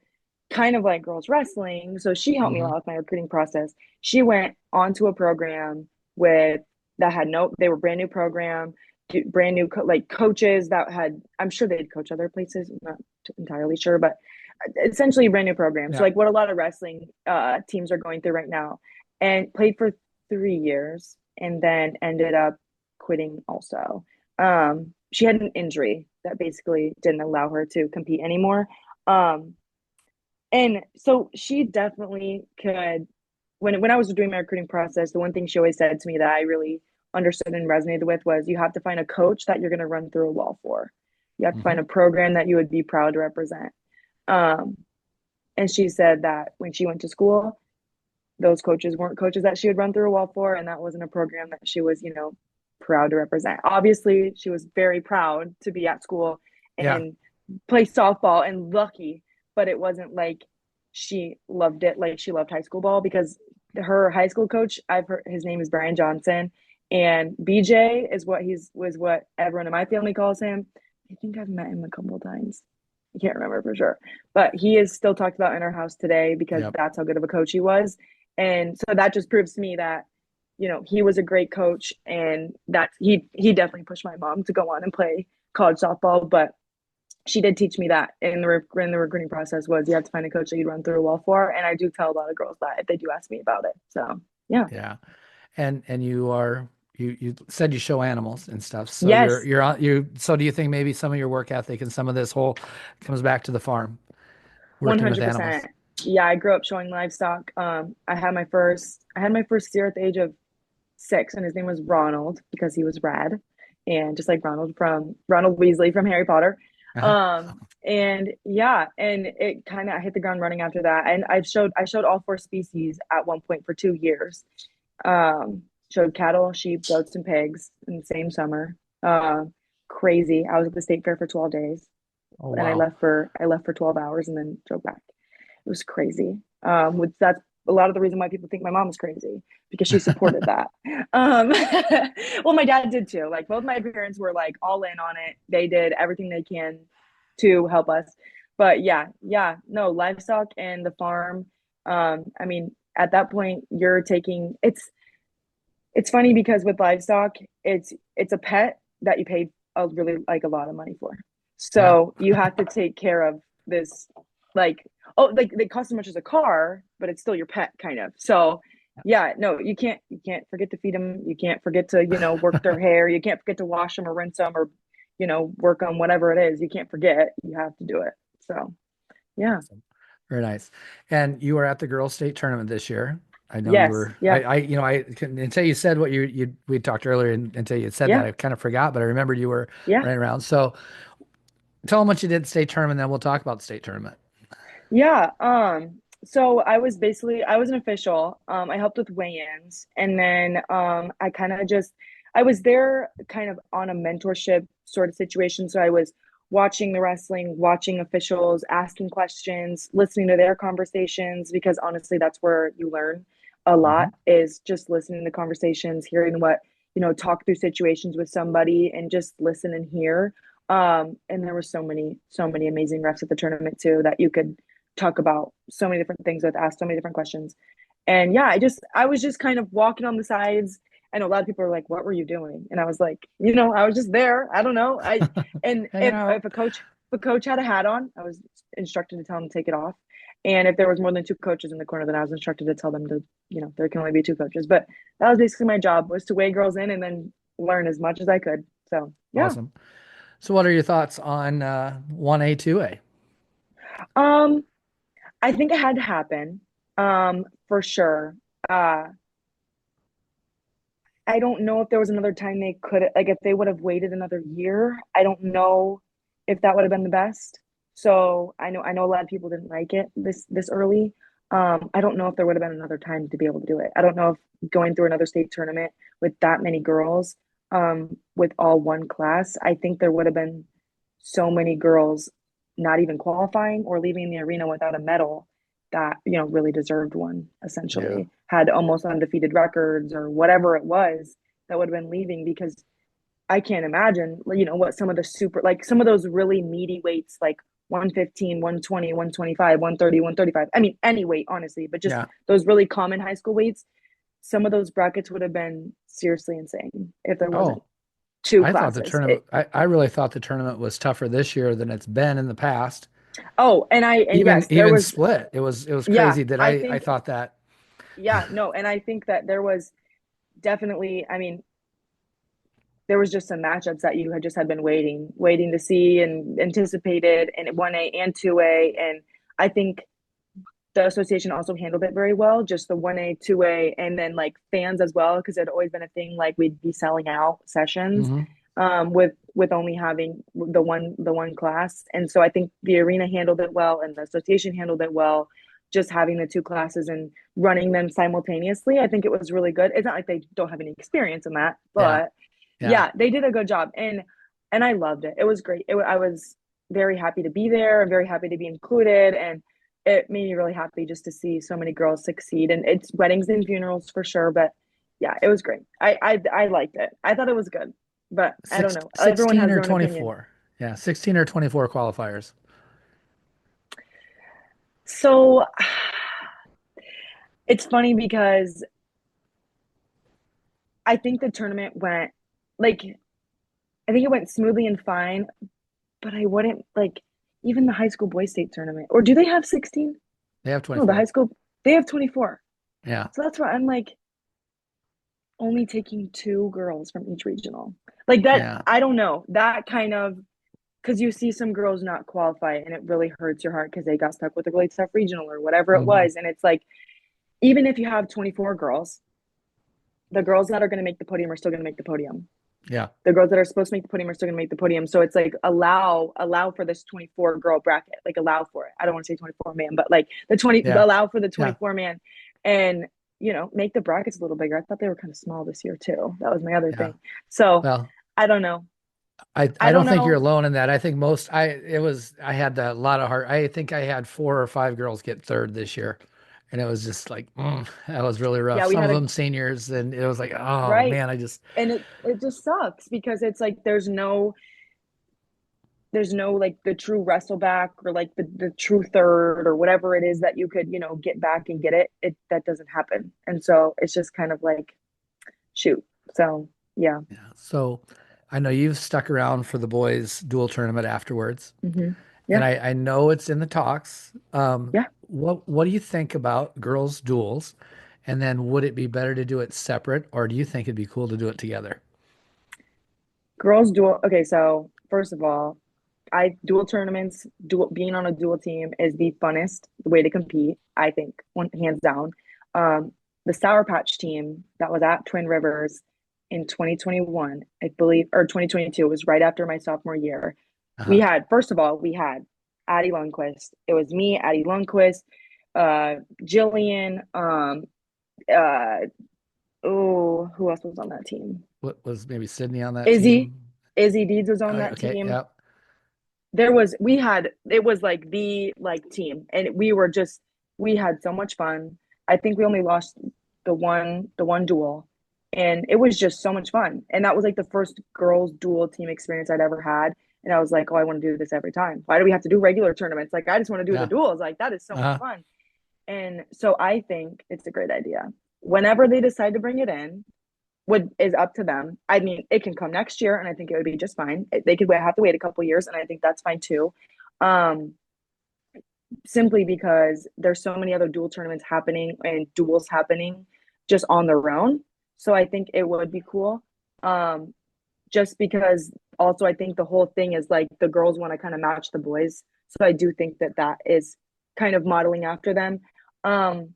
kind of like girls wrestling. So she helped me a Hmm. lot with my recruiting process. She went onto a program with that had no, they were brand new program, brand new like coaches that had, I'm sure they'd coach other places, I'm not entirely sure, but essentially brand new program. So Yeah. like what a lot of wrestling teams are going through right now, and played for 3 years and then ended up quitting also. She had an injury that basically didn't allow her to compete anymore. Um, and so she definitely could. When I was doing my recruiting process, the one thing she always said to me that I really understood and resonated with was you have to find a coach that you're going to run through a wall for. You have to Hmm. find a program that you would be proud to represent. Um, and she said that when she went to school, those coaches weren't coaches that she would run through a wall for, and that wasn't a program that she was, proud to represent. Obviously, she was very proud to be at school Yeah. and play softball and lucky, but it wasn't like she loved it like she loved high school ball because her high school coach, I've heard his name is Brian Johnson, and BJ is what he's was what everyone in my family calls him. I think I've met him a couple of times. I can't remember for sure, but he is still talked about in our house today because Yep. that's how good of a coach he was. And so that just proves to me that, he was a great coach, and that he definitely pushed my mom to go on and play college softball. But she did teach me that in the recruiting process was you have to find a coach that you'd run through a wall for. And I do tell a lot of girls that if they do ask me about it. So yeah. Yeah. And you said you show animals and stuff. So Yes, so do you think maybe some of your work ethic and some of this whole comes back to the farm, working with 100%. animals? Yeah, I grew up showing livestock. I had my first steer at the age of 6, and his name was Ronald because he was red, and just like Ronald Weasley from Harry Potter. Uh-huh. And yeah, and it kind of I hit the ground running after that. And I showed all 4 species at one point for 2 years. Showed cattle, sheep, goats, and pigs in the same summer. Crazy. I was at the state fair for 12 days, Oh, and I wow. left for 12 hours and then drove back. It was crazy. With that's a lot of the reason why people think my mom is crazy because she supported that. Um, well, my dad did too. Like both my parents were like all in on it. They did everything they can to help us. But yeah, yeah, no, livestock and the farm. I mean, at that point, you're taking it's funny because with livestock, it's a pet that you paid a really like a lot of money for. Yeah. So you have to take care of this. Like, oh, like they cost as much as a car, but it's still your pet kind of. So yeah, no, you can't forget to feed them. You can't forget to, work their hair. You can't forget to wash them or rinse them or, work on whatever it is. You can't forget. You have to do it. So yeah. Awesome. Very nice. And you were at the girls' state tournament this year. I know you Yes. were. Yeah. Until you said what we talked earlier, and until you said that, Yeah. I kind of forgot. But I remembered you were Yeah. running around. So tell them what you did at the state tournament, then we'll talk about the state tournament. Yeah. So I was an official. I helped with weigh-ins and then I was there kind of on a mentorship sort of situation. So I was watching the wrestling, watching officials, asking questions, listening to their conversations, because honestly that's where you learn a lot, Hmm. is just listening to conversations, hearing what, talk through situations with somebody and just listen and hear. And there were so many amazing refs at the tournament too that you could talk about so many different things with, ask so many different questions. And yeah, I was just kind of walking on the sides. I know a lot of people are like, "What were you doing?" And I was like, I was just there. I don't know. And Hanging if out. a coach had a hat on, I was instructed to tell him to take it off. And if there was more than two coaches in the corner, then I was instructed to tell them to, there can only be two coaches. But that was basically my job, was to weigh girls in and then learn as much as I could. So yeah. Awesome. So what are your thoughts on 1A, 2A? Um, I think it had to happen. For sure. Uh, I don't know if there was another time they could, like, if they would have waited another year. I don't know if that would have been the best. So I know a lot of people didn't like it this early. I don't know if there would have been another time to be able to do it. I don't know if going through another state tournament with that many girls, with all one class, I think there would have been so many girls not even qualifying or leaving the arena without a medal that, really deserved one, Yeah. essentially, had almost undefeated records or whatever it was, that would have been leaving. Because I can't imagine, what some of the super, like some of those really meaty weights, like 115, 120, 125, 130, 135. I mean, any weight, honestly, but just Yeah. those really common high school weights, some of those brackets would have been seriously insane if there wasn't Oh, two classes. I really thought the tournament was tougher this year than it's been in the past. Oh, and Even yes, there even was, split. It was yeah, crazy that I I think, thought that. yeah, no, and I think that there was definitely, I mean, there was just some matchups that you had just had been waiting to see and anticipated, and 1A and 2A. And I think the association also handled it very well, just the 1A, 2A, and then like fans as well, because it had always been a thing, like we'd be selling out sessions, Hmm. with only having the one class. And so I think the arena handled it well and the association handled it well, just having the two classes and running them simultaneously. I think it was really good. It's not like they don't have any experience in that, Yeah. but Yeah. yeah, they did a good job. And I loved it. It was great. I was very happy to be there and very happy to be included. And it made me really happy just to see so many girls succeed. And it's weddings and funerals for sure, but yeah, it was great. I liked it. I thought it was good, but I don't know. Everyone 16 has or their own opinion. 24. Yeah, 16 or 24 qualifiers. So it's funny because I think the tournament went, like, I think it went smoothly and fine, but I wouldn't, like, even the high school boys state tournament, or do they have 16? They have No, the high 24. school, they have 24. Yeah. So that's why I'm like, only taking two girls from each regional. Like that, Yeah. I don't know. That kind of, because you see some girls not qualify and it really hurts your heart because they got stuck with a really tough regional or whatever it Hmm. was. And it's like, even if you have 24 girls, the girls that are going to make the podium are still going to make the podium. Yeah. The girls that are supposed to make the podium are still going to make the podium. So it's like, allow for this 24 girl bracket, like allow for it. I don't want to say 24 man, but like Yeah. allow for the Yeah. 24 man, and make the brackets a little bigger. I thought they were kind of small this year too. That was my other Yeah. thing. So Well, I don't know. I I don't don't think you're know. alone in that. I think most I had a lot of heart. I think I had 4 or 5 girls get third this year. And it was just like, that was really rough. Yeah, we Some had of a them seniors, and it was like, oh right. man, I just, And it just sucks because it's like there's no like the true wrestle back or like the true third or whatever it is that you could, get back and get it. That doesn't happen. And so it's just kind of like, shoot. So yeah. yeah. So I know you've stuck around for the boys dual tournament afterwards. Hmm. and Yeah. I know it's in the talks. Yeah. What do you think about girls' duels? And then would it be better to do it separate, or do you think it'd be cool to do it together? Girls dual. Okay, so first of all, I dual tournaments, dual being on a dual team is the funnest way to compete, I think, one hands down. Um, the Sour Patch team that was at Twin Rivers in 2021, I believe, or 2022, was right after my sophomore year. We Uh-huh. had, first of all, we had Addie Lundquist. It was me, Addie Lundquist, Jillian, uh, oh, who else was on that team? What was maybe Sydney on that Izzy. team? Izzy Deeds was on Oh, that okay, team. yep. We had, it was like the like team, and we had so much fun. I think we only lost the one duel, and it was just so much fun. And that was like the first girls duel team experience I'd ever had. And I was like, oh, I want to do this every time. Why do we have to do regular tournaments? Like, I just want to do the Yeah. duels. Like, that is so much Uh-huh. fun. And so I think it's a great idea. Whenever they decide to bring it in, would is up to them. I mean, it can come next year, and I think it would be just fine. They could have to wait a couple years, and I think that's fine too. Um, Simply because there's so many other dual tournaments happening and duels happening just on their own. So I think it would be cool. Um, just because also I think the whole thing is like the girls want to kind of match the boys. So I do think that that is kind of modeling after them. Um,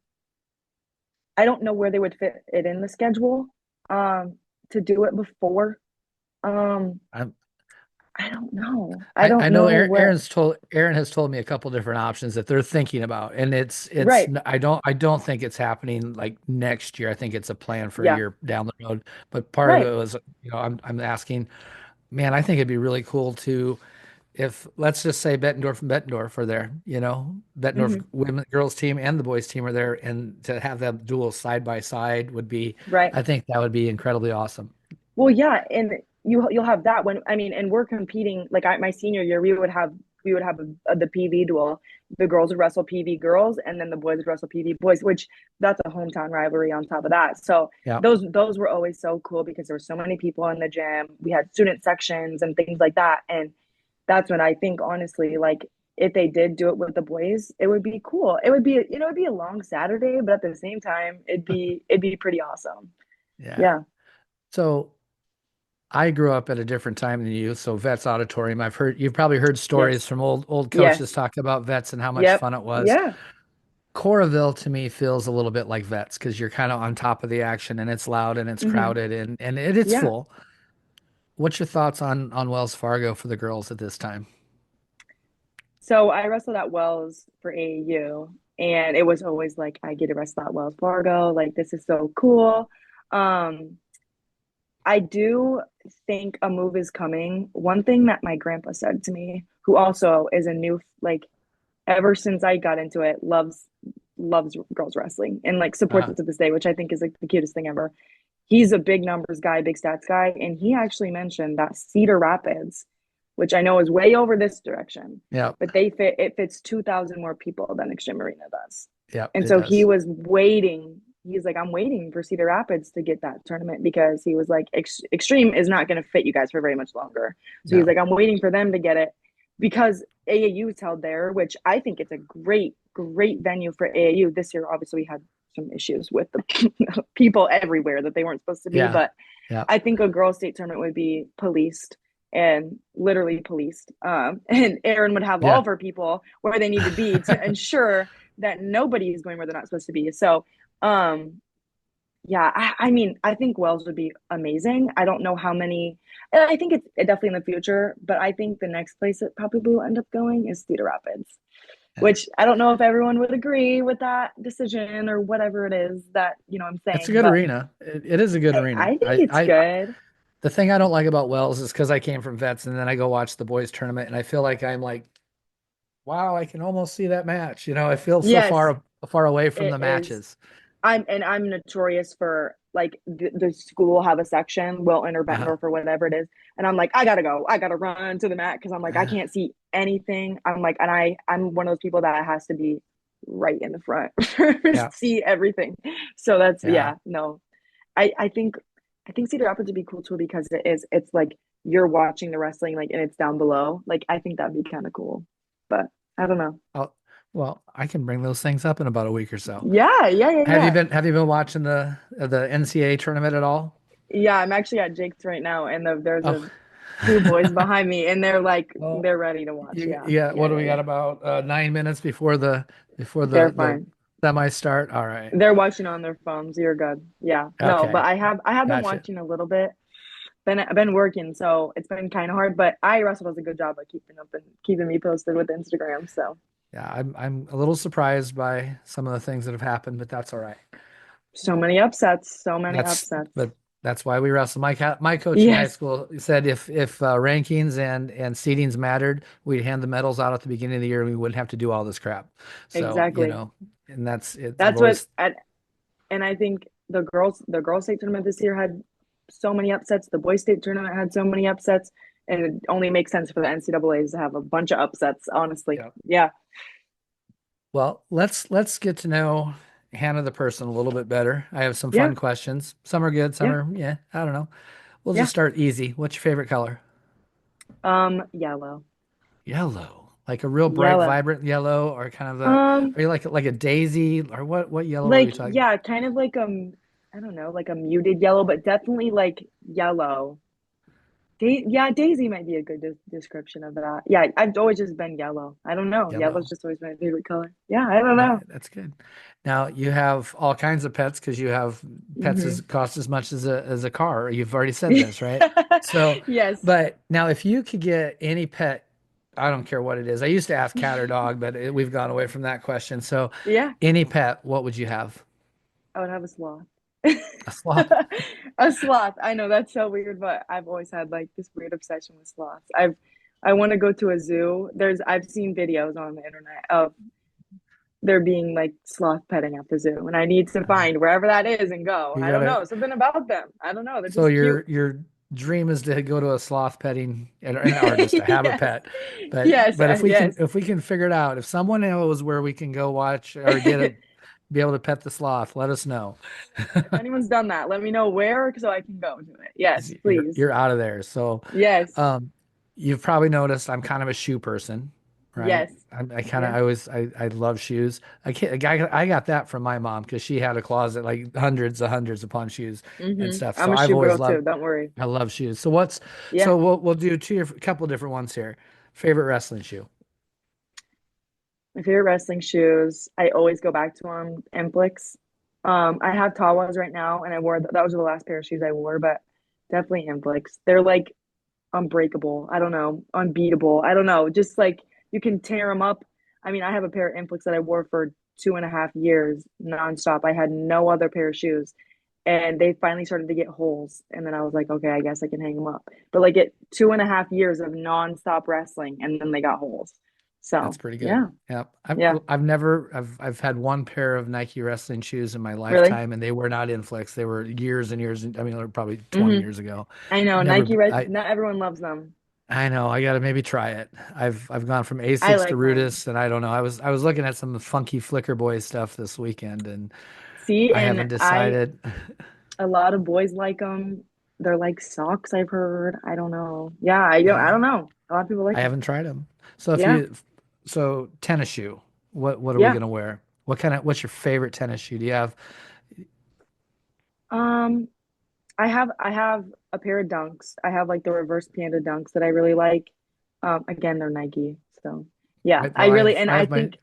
I don't know where they would fit it in the schedule to do it before. Um, I'm, I don't know. I I don't know know where. Aaron has told me a couple different options that they're thinking about, and Right. I don't think it's happening like next year. I think it's a plan for a Yeah. year down the road. But part of Right. it was, I'm asking, man, I think it'd be really cool to if let's just say Bettendorf and Bettendorf are there, Bettendorf Hmm. women girls team and the boys team are there, and to have them duel side by side would be, Right. I think that would be incredibly awesome. Well, yeah, and you'll have that when I mean, and we're competing. Like my senior year, we would have the PV duel. The girls would wrestle PV girls, and then the boys would wrestle PV boys. Which that's a hometown rivalry on top of that. So Yeah. those were always so cool because there were so many people in the gym. We had student sections and things like that, and that's when I think honestly, like if they did do it with the boys, it would be cool. It would be it'd be a long Saturday, but at the same time, it'd be pretty awesome. Yeah. Yeah. So I grew up at a different time than you, so Vets Auditorium. You've probably heard stories Yes. from old coaches Yes. talk about Vets and how much Yep. fun it was. Yeah. Coraville to me feels a little bit like Vets because you're kind of on top of the action and it's loud and it's Hmm. crowded and it's Yeah. full. What's your thoughts on Wells Fargo for the girls at this time? So I wrestled at Wells for AAU, and it was always like I get to wrestle at Wells Fargo. Like this is so cool. Um, I do think a move is coming. One thing that my grandpa said to me, who also is a new like ever since I got into it, loves girls wrestling and like supports Uh-huh. it to this day, which I think is like the cutest thing ever. He's a big numbers guy, big stats guy, and he actually mentioned that Cedar Rapids, which I know is way over this direction, Yep. but it fits 2,000 more people than Extreme Arena does. Yep, And it so he does. was waiting. He's like, I'm waiting for Cedar Rapids to get that tournament because he was like, Extreme is not going to fit you guys for very much longer. So he's No. like, I'm waiting for them to get it because AAU is held there, which I think it's a great venue for AAU. This year, obviously, we had some issues with the people everywhere that they weren't supposed to be, Yeah. but Yeah. I think a girls' state tournament would be policed and literally policed. And Erin would have all Yeah. of her people where they need to be to ensure that nobody is going where they're not supposed to be. So, um, yeah, I mean, I think Wells would be amazing. I don't know how many. I think it's definitely in the future, but I think the next place it probably will end up going is Cedar Rapids, Yeah. which I don't know if everyone would agree with that decision or whatever it is that I'm It's a saying, good but arena. It is a good arena. I think it's good. The thing I don't like about Wells is because I came from Vets and then I go watch the boys tournament and I feel like I'm like, wow, I can almost see that match. I feel so Yes, far away from it the is. matches. I'm notorious for like the school will have a section, Wilton or Uh-huh. Bettendorf or whatever it is, and I'm like, I gotta go, I gotta run to the mat because I'm like I can't see anything. I'm like, and I'm one of those people that has to be right in the front Yeah. see everything. So that's Yeah. yeah, no, I think Cedar Rapids would be cool too because it's like you're watching the wrestling like and it's down below. Like I think that'd be kind of cool. but I don't know. Oh, well, I can bring those things up in about a week or so. Yeah, yeah, yeah, yeah. Have you been watching the NCAA tournament at all? Yeah, I'm actually at Jake's right now, and there's Oh, a two boys behind me, and they're like well, they're ready to watch. Yeah, yeah. yeah, What do yeah, we yeah. got about 9 minutes before They're the fine. semi start? All right. They're watching on their phones. You're good. Yeah. No, but Okay. I have been Gotcha. watching a little bit. I've been working, so it's been kind of hard. But Russell does a good job of keeping up and keeping me posted with Instagram. So Yeah, I'm a little surprised by some of the things that have happened, but that's all right. so many upsets. So many That's upsets. but that's why we wrestle. My coach in high Yes, school said if rankings and seedings mattered, we'd hand the medals out at the beginning of the year and we wouldn't have to do all this crap. So, exactly. and that's it. I've That's what. always And I think the girls state tournament this year had so many upsets. The boys state tournament had so many upsets, and it only makes sense for the NCAA's to have a bunch of upsets. Honestly, yeah. yeah, Well, let's get to know Hannah the person a little bit better. I have some yeah, fun questions. Some are good, some yeah, are yeah, I don't know. We'll just yeah. start easy. What's your favorite color? Yellow, Yellow. Like a real bright, yellow. vibrant yellow, or kind of Um, are you like a daisy, or what yellow are we like talking? yeah, kind of like I don't know, like a muted yellow, but definitely like yellow. Yeah, Daisy might be a good description of that. Yeah, I've always just been yellow. I don't know. Yellow's Yellow. just always my favorite color. Yeah, I don't know. That's good. Now you have all kinds of pets because you have pets as Hmm. cost as much as a car. You've already said this, right? So, Yes. but now if you could get any pet, I don't care what it is. I used to ask cat or dog, but we've gone away from that question. So, Yeah, any pet, what would you have? I would have a sloth. A sloth. A sloth. I know that's so weird, but I've always had like this weird obsession with sloths. I want to go to a zoo. I've seen videos on the internet of there being like sloth petting at the zoo, and I need to Uh, find wherever that is and go. you I don't gotta. know, something about them. I don't know. They're So just cute. your dream is to go to a sloth petting or just to have a Yes. pet. But Yes, yes. if we can figure it out, if someone knows where we can go watch or be able to pet the sloth, let us know. If anyone's done that, let me know where so I can go to it. Yes, please. You're out of there. So, Yes. um, you've probably noticed I'm kind of a shoe person, right? Yes. I kind of Yeah. I always I love shoes. I got that from my mom because she had a closet like hundreds upon shoes and stuff. So I'm a I've shoe always girl too. loved Don't worry. I love shoes. Yeah. So we'll do a couple different ones here. Favorite wrestling shoe. My favorite wrestling shoes. I always go back to them. Implics. I have tall ones right now, and I wore that was the last pair of shoes I wore, but definitely Implics. They're like unbreakable. I don't know, unbeatable. I don't know. Just like you can tear them up. I mean, I have a pair of Implics that I wore for 2.5 years nonstop. I had no other pair of shoes, and they finally started to get holes. And then I was like, okay, I guess I can hang them up. But like it 2.5 years of nonstop wrestling, and then they got holes. That's So pretty good. yeah, Yeah. yeah, I've had one pair of Nike wrestling shoes in my really. lifetime and they were not Inflex. They were years and years. I mean, they were probably 20 Hmm. years ago. I know Never, Nike. Red. I, Not everyone loves them. I know I got to maybe try it. I've gone from I Asics to like them. Rudis and I don't know. I was looking at some funky Flicker Boy stuff this weekend and See, I and haven't decided. a lot of boys like them. They're like socks, I've heard. I don't know. Yeah, I Yeah, don't know. A lot of people like I them. haven't tried them. So Yeah. so tennis shoe, what are we Yeah. gonna wear? What's your favorite tennis shoe? Do you have? Um, I have a pair of Dunks. I have like the reverse panda Dunks that I really like. Again, they're Nike. So yeah, I Well, really and I I have my think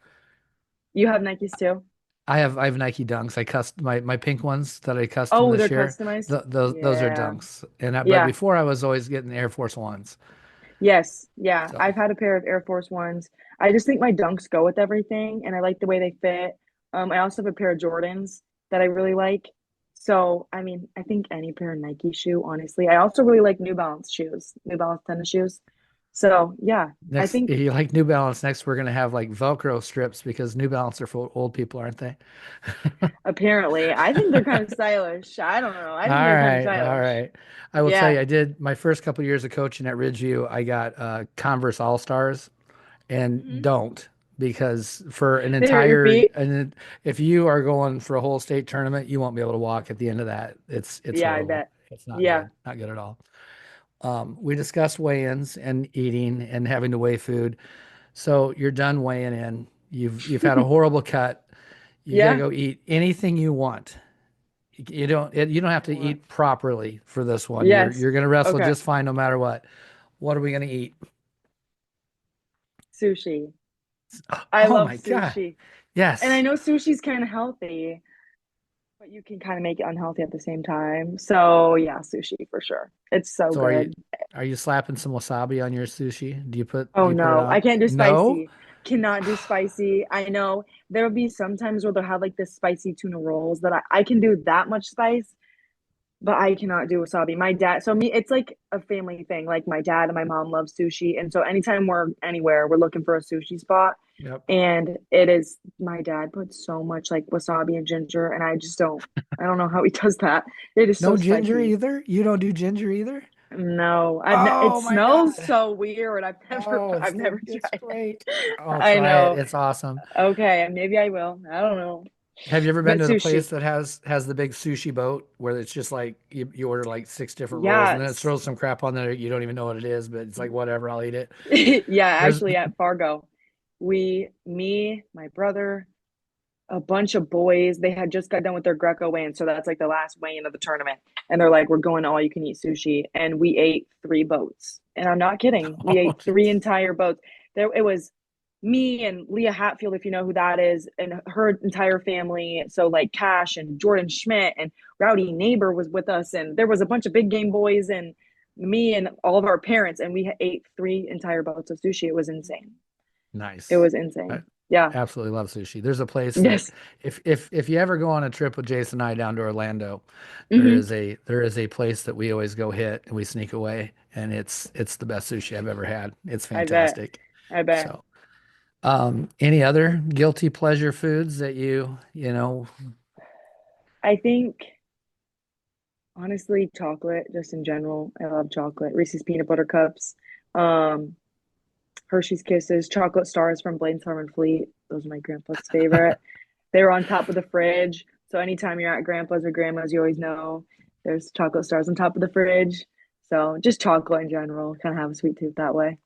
you have Nikes too. I have Nike Dunks. I cust my pink ones that I custom Oh, this they're year. customized. Those are Yeah. Dunks. But Yeah. before I was always getting Air Force Ones. Yes, yeah. So I've had a pair of Air Force Ones. I just think my Dunks go with everything, and I like the way they fit. I also have a pair of Jordans that I really like. So, I mean, I think any pair of Nike shoe, honestly. I also really like New Balance shoes, New Balance tennis shoes. So, yeah, I next, think if you like New Balance, next we're gonna have like Velcro strips because New Balance are for old people, aren't they? apparently, I think they're kind of stylish. I don't know. I think they're kind of All stylish. right. I will tell Yeah. you, I did my first couple years of coaching at Ridgeview. I got Converse All Stars, and Hmm. don't because for an They hurt your entire feet. and if you are going for a whole state tournament, you won't be able to walk at the end of that. It's Yeah, I horrible. bet. It's not Yeah. good. Not good at all. We discussed weigh-ins and eating and having to weigh food. So you're done weighing in. You've had a horrible cut. You got to Yeah. go eat anything you want. You don't have to What? eat properly for this one. Yes. You're going to wrestle Okay. just fine no matter what. What are we going to eat? Sushi. I Oh love my God. sushi. And I Yes. know sushi's kind of healthy, but you can kind of make it unhealthy at the same time. So yeah, sushi for sure. It's so So good. are you slapping some wasabi on your sushi? Do Oh you put it no, I on? can't do No? spicy. Cannot do spicy. I know there'll be some times where they'll have like this spicy tuna rolls that I can do that much spice, but I cannot do wasabi. My dad, so me, it's like a family thing. Like my dad and my mom love sushi. And so anytime we're anywhere, we're looking for a sushi spot. Yep. And it is, my dad puts so much like wasabi and ginger, and I don't know how he does that. It is so No ginger spicy. either? You don't do ginger either? No, it Oh my smells God. so weird. Oh, I've never it's tried great. it. Oh, I try it. know. It's awesome. Okay, maybe I will. I don't know. Have you ever been But to the place sushi. that has the big sushi boat where it's just like you order like six different rolls and then it Yes. throws some crap on there you don't even know what it is, but it's like whatever, I'll eat it. Yeah, There's actually at Fargo, me, my brother, a bunch of boys, they had just got done with their Greco weigh-in, so that's like the last weigh-in of the tournament. And they're like, we're going all you can eat sushi. And we ate three boats. And I'm not kidding. We oh, ate three entire boats. There it was me and Leah Hatfield, if you know who that is, and her entire family. So like Cash and Jordan Schmidt and Rowdy Neighbor was with us, and there was a bunch of big game boys and me and all of our parents, and we ate three entire boats of sushi. It was insane. It nice. was I insane. Yeah. absolutely love sushi. There's a place that Yes. if you ever go on a trip with Jason and I down to Orlando, Hmm. there is a place that we always go hit and we sneak away and it's the best sushi I've ever had. It's I bet. fantastic. I bet. So, any other guilty pleasure foods that you know, I think honestly, chocolate, just in general. I love chocolate. Reese's peanut butter cups, um, Hershey's Kisses, chocolate stars from Blaine's Farm and Fleet. Those are my grandpa's favorite. They were on top of the fridge. So anytime you're at grandpa's or grandma's, you always know there's chocolate stars on top of the fridge. So just chocolate in general, kind of have a sweet tooth that way.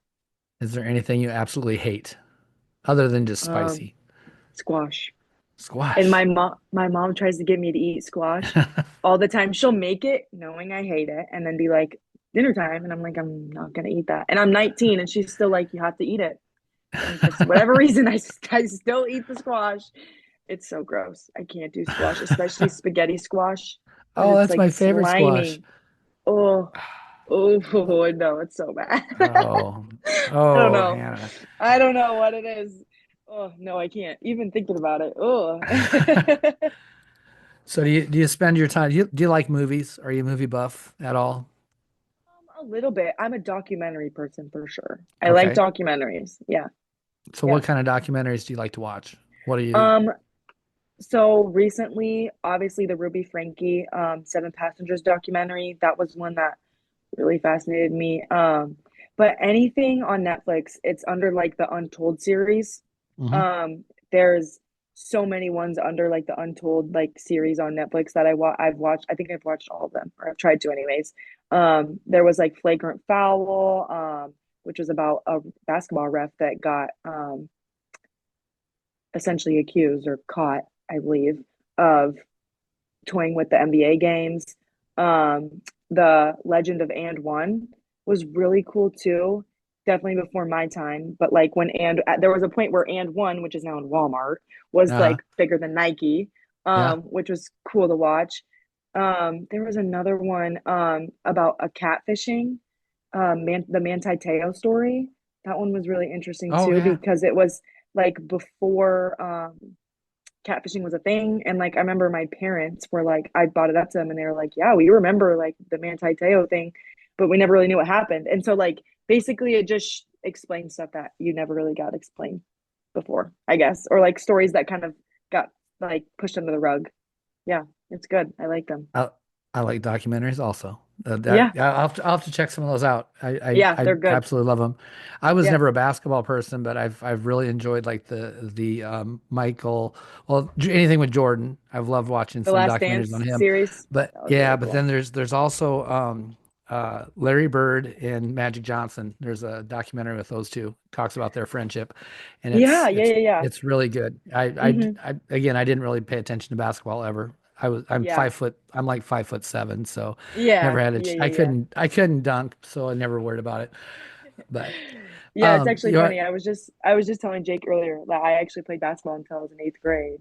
is there anything you absolutely hate other than just Um, spicy? Squash. And Squash. my mom tries to get me to eat squash all the time. She'll make it knowing I hate it and then be like, dinner time. And I'm like, I'm not gonna eat that. And I'm 19 and she's still like, you have to eat it. And for whatever reason, I still eat the squash. It's so gross. I can't do squash, especially spaghetti squash, because Oh, it's that's like my favorite squash. slimy. Oh, oh no, it's so bad. Oh, I don't oh, know. Hannah. I don't know what it is. Oh no, I can't even thinking about it. Oh. So do you spend your time? Do you like movies? Are you a movie buff at all? A little bit. I'm a documentary person for sure. I like Okay. documentaries. Yeah. So Yeah. what kind of documentaries do you like to watch? What do you? Um, so recently, obviously the Ruby Frankie Seven Passengers documentary, that was one that really fascinated me. But anything on Netflix, it's under like the Untold series. Mhm. Um, there's so many ones under like the Untold like series on Netflix that I've watched. I think I've watched all of them, or I've tried to anyways. There was like Flagrant Foul, which was about a basketball ref that got essentially accused or caught, I believe, of toying with the NBA games. The Legend of And One was really cool too. Definitely before my time, but like when and there was a point where And One, which is now in Walmart, was Uh-huh. like bigger than Nike, Yeah. which was cool to watch. There was another one about a catfishing, the Manti Teo story. That one was really interesting Oh too yeah. because it was like before catfishing was a thing. And like I remember my parents were like, I brought it up to them and they were like, yeah, we remember like the Manti Teo thing, but we never really knew what happened. And so like basically it just explains stuff that you never really got explained before, I guess, or like stories that kind of got like pushed under the rug. Yeah, it's good. I like them. I I like documentaries also. That Yeah, I'll have to check some of those out. yeah, I they're good. absolutely love them. I was Yeah, never a basketball person, but I've really enjoyed like the Michael, well, anything with Jordan. I've loved watching the some Last documentaries on Dance him. series, But that was yeah, really but cool. then there's also Larry Bird and Magic Johnson. There's a documentary with those two. Talks about their friendship, and Yeah, yeah, yeah, yeah. it's really good. Hmm. Again, I didn't really pay attention to basketball ever. I'm Yeah. 5 foot. I'm like 5'7", so never Yeah, had a. yeah, yeah, yeah. I couldn't dunk, so I never worried about it. But Yeah, it's actually you're funny. I was just telling Jake earlier that I actually played basketball until I was in eighth grade.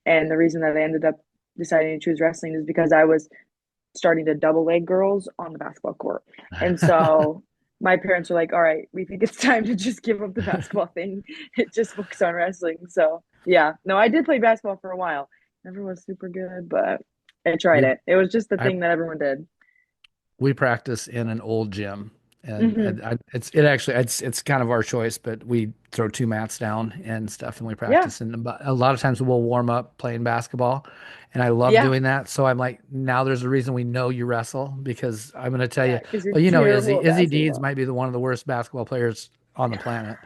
And the reason that I ended up deciding to choose wrestling is because I was starting to double leg girls on the basketball court. And so my parents were like, all right, we think it's time to just give up the basketball thing. It just focus on wrestling. So yeah. No, I did play basketball for a while. Never was super good, but I tried we it. It was just the I thing that everyone did. we practice in an old gym, and Hmm. it's kind of our choice, but we throw two mats down and stuff, and we Yeah. practice. And a lot of times we'll warm up playing basketball, and I love Yeah. doing that. So I'm like, now there's a reason we know you wrestle, because I'm going to tell Yeah. you, Because you're well, terrible at Izzy Deeds basketball. might be the one of the worst basketball players on the planet.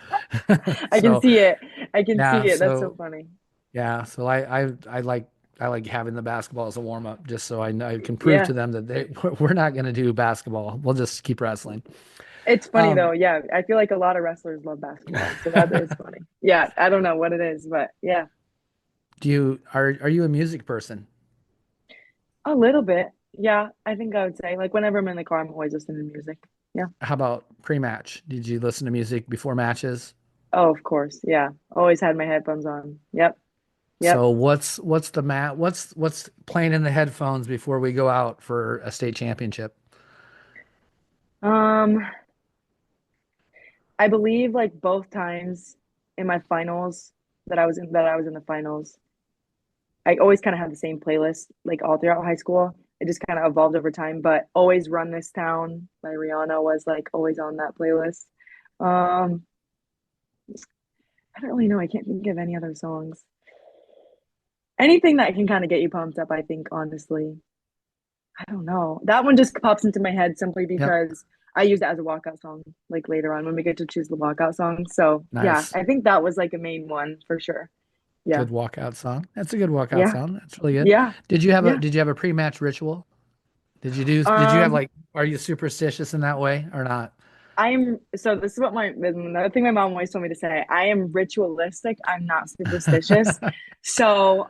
I can So see it. I can see yeah, it. That's so so funny. yeah, so I like having the basketball as a warm up, just so I can prove to Yeah. them that we're not going to do basketball. We'll just keep wrestling. It's funny though. Um, Yeah. I feel like a lot of wrestlers love basketball. So that is funny. Yeah. I don't know what it is, but yeah. are you a music person? A little bit. Yeah. I think I would say like whenever I'm in the car, I'm always listening to music. Yeah. How about pre-match? Did you listen to music before matches? Oh, of course. Yeah. Always had my headphones on. Yep. Yep. So what's the mat? What's playing in the headphones before we go out for a state championship? Um, I believe like both times in my finals that I was in the finals, I always kind of had the same playlist like all throughout high school. It just kind of evolved over time, but Always Run This Town by Rihanna was like always on that playlist. Um, I don't really know. I can't think of any other songs. Anything that can kind of get you pumped up, I think, honestly. I don't know. That one just pops into my head simply Yep, because I use it as a walkout song like later on when we get to choose the walkout song. So yeah, nice. I think that was like a main one for sure. Yeah. Good walkout song. That's a good walkout Yeah. song. That's really good. Yeah. Yeah. Did you have a pre-match ritual? Did you have Um, like, are you superstitious in that way or not? I'm so this is what my another thing my mom always told me to say. I am ritualistic. I'm not superstitious. So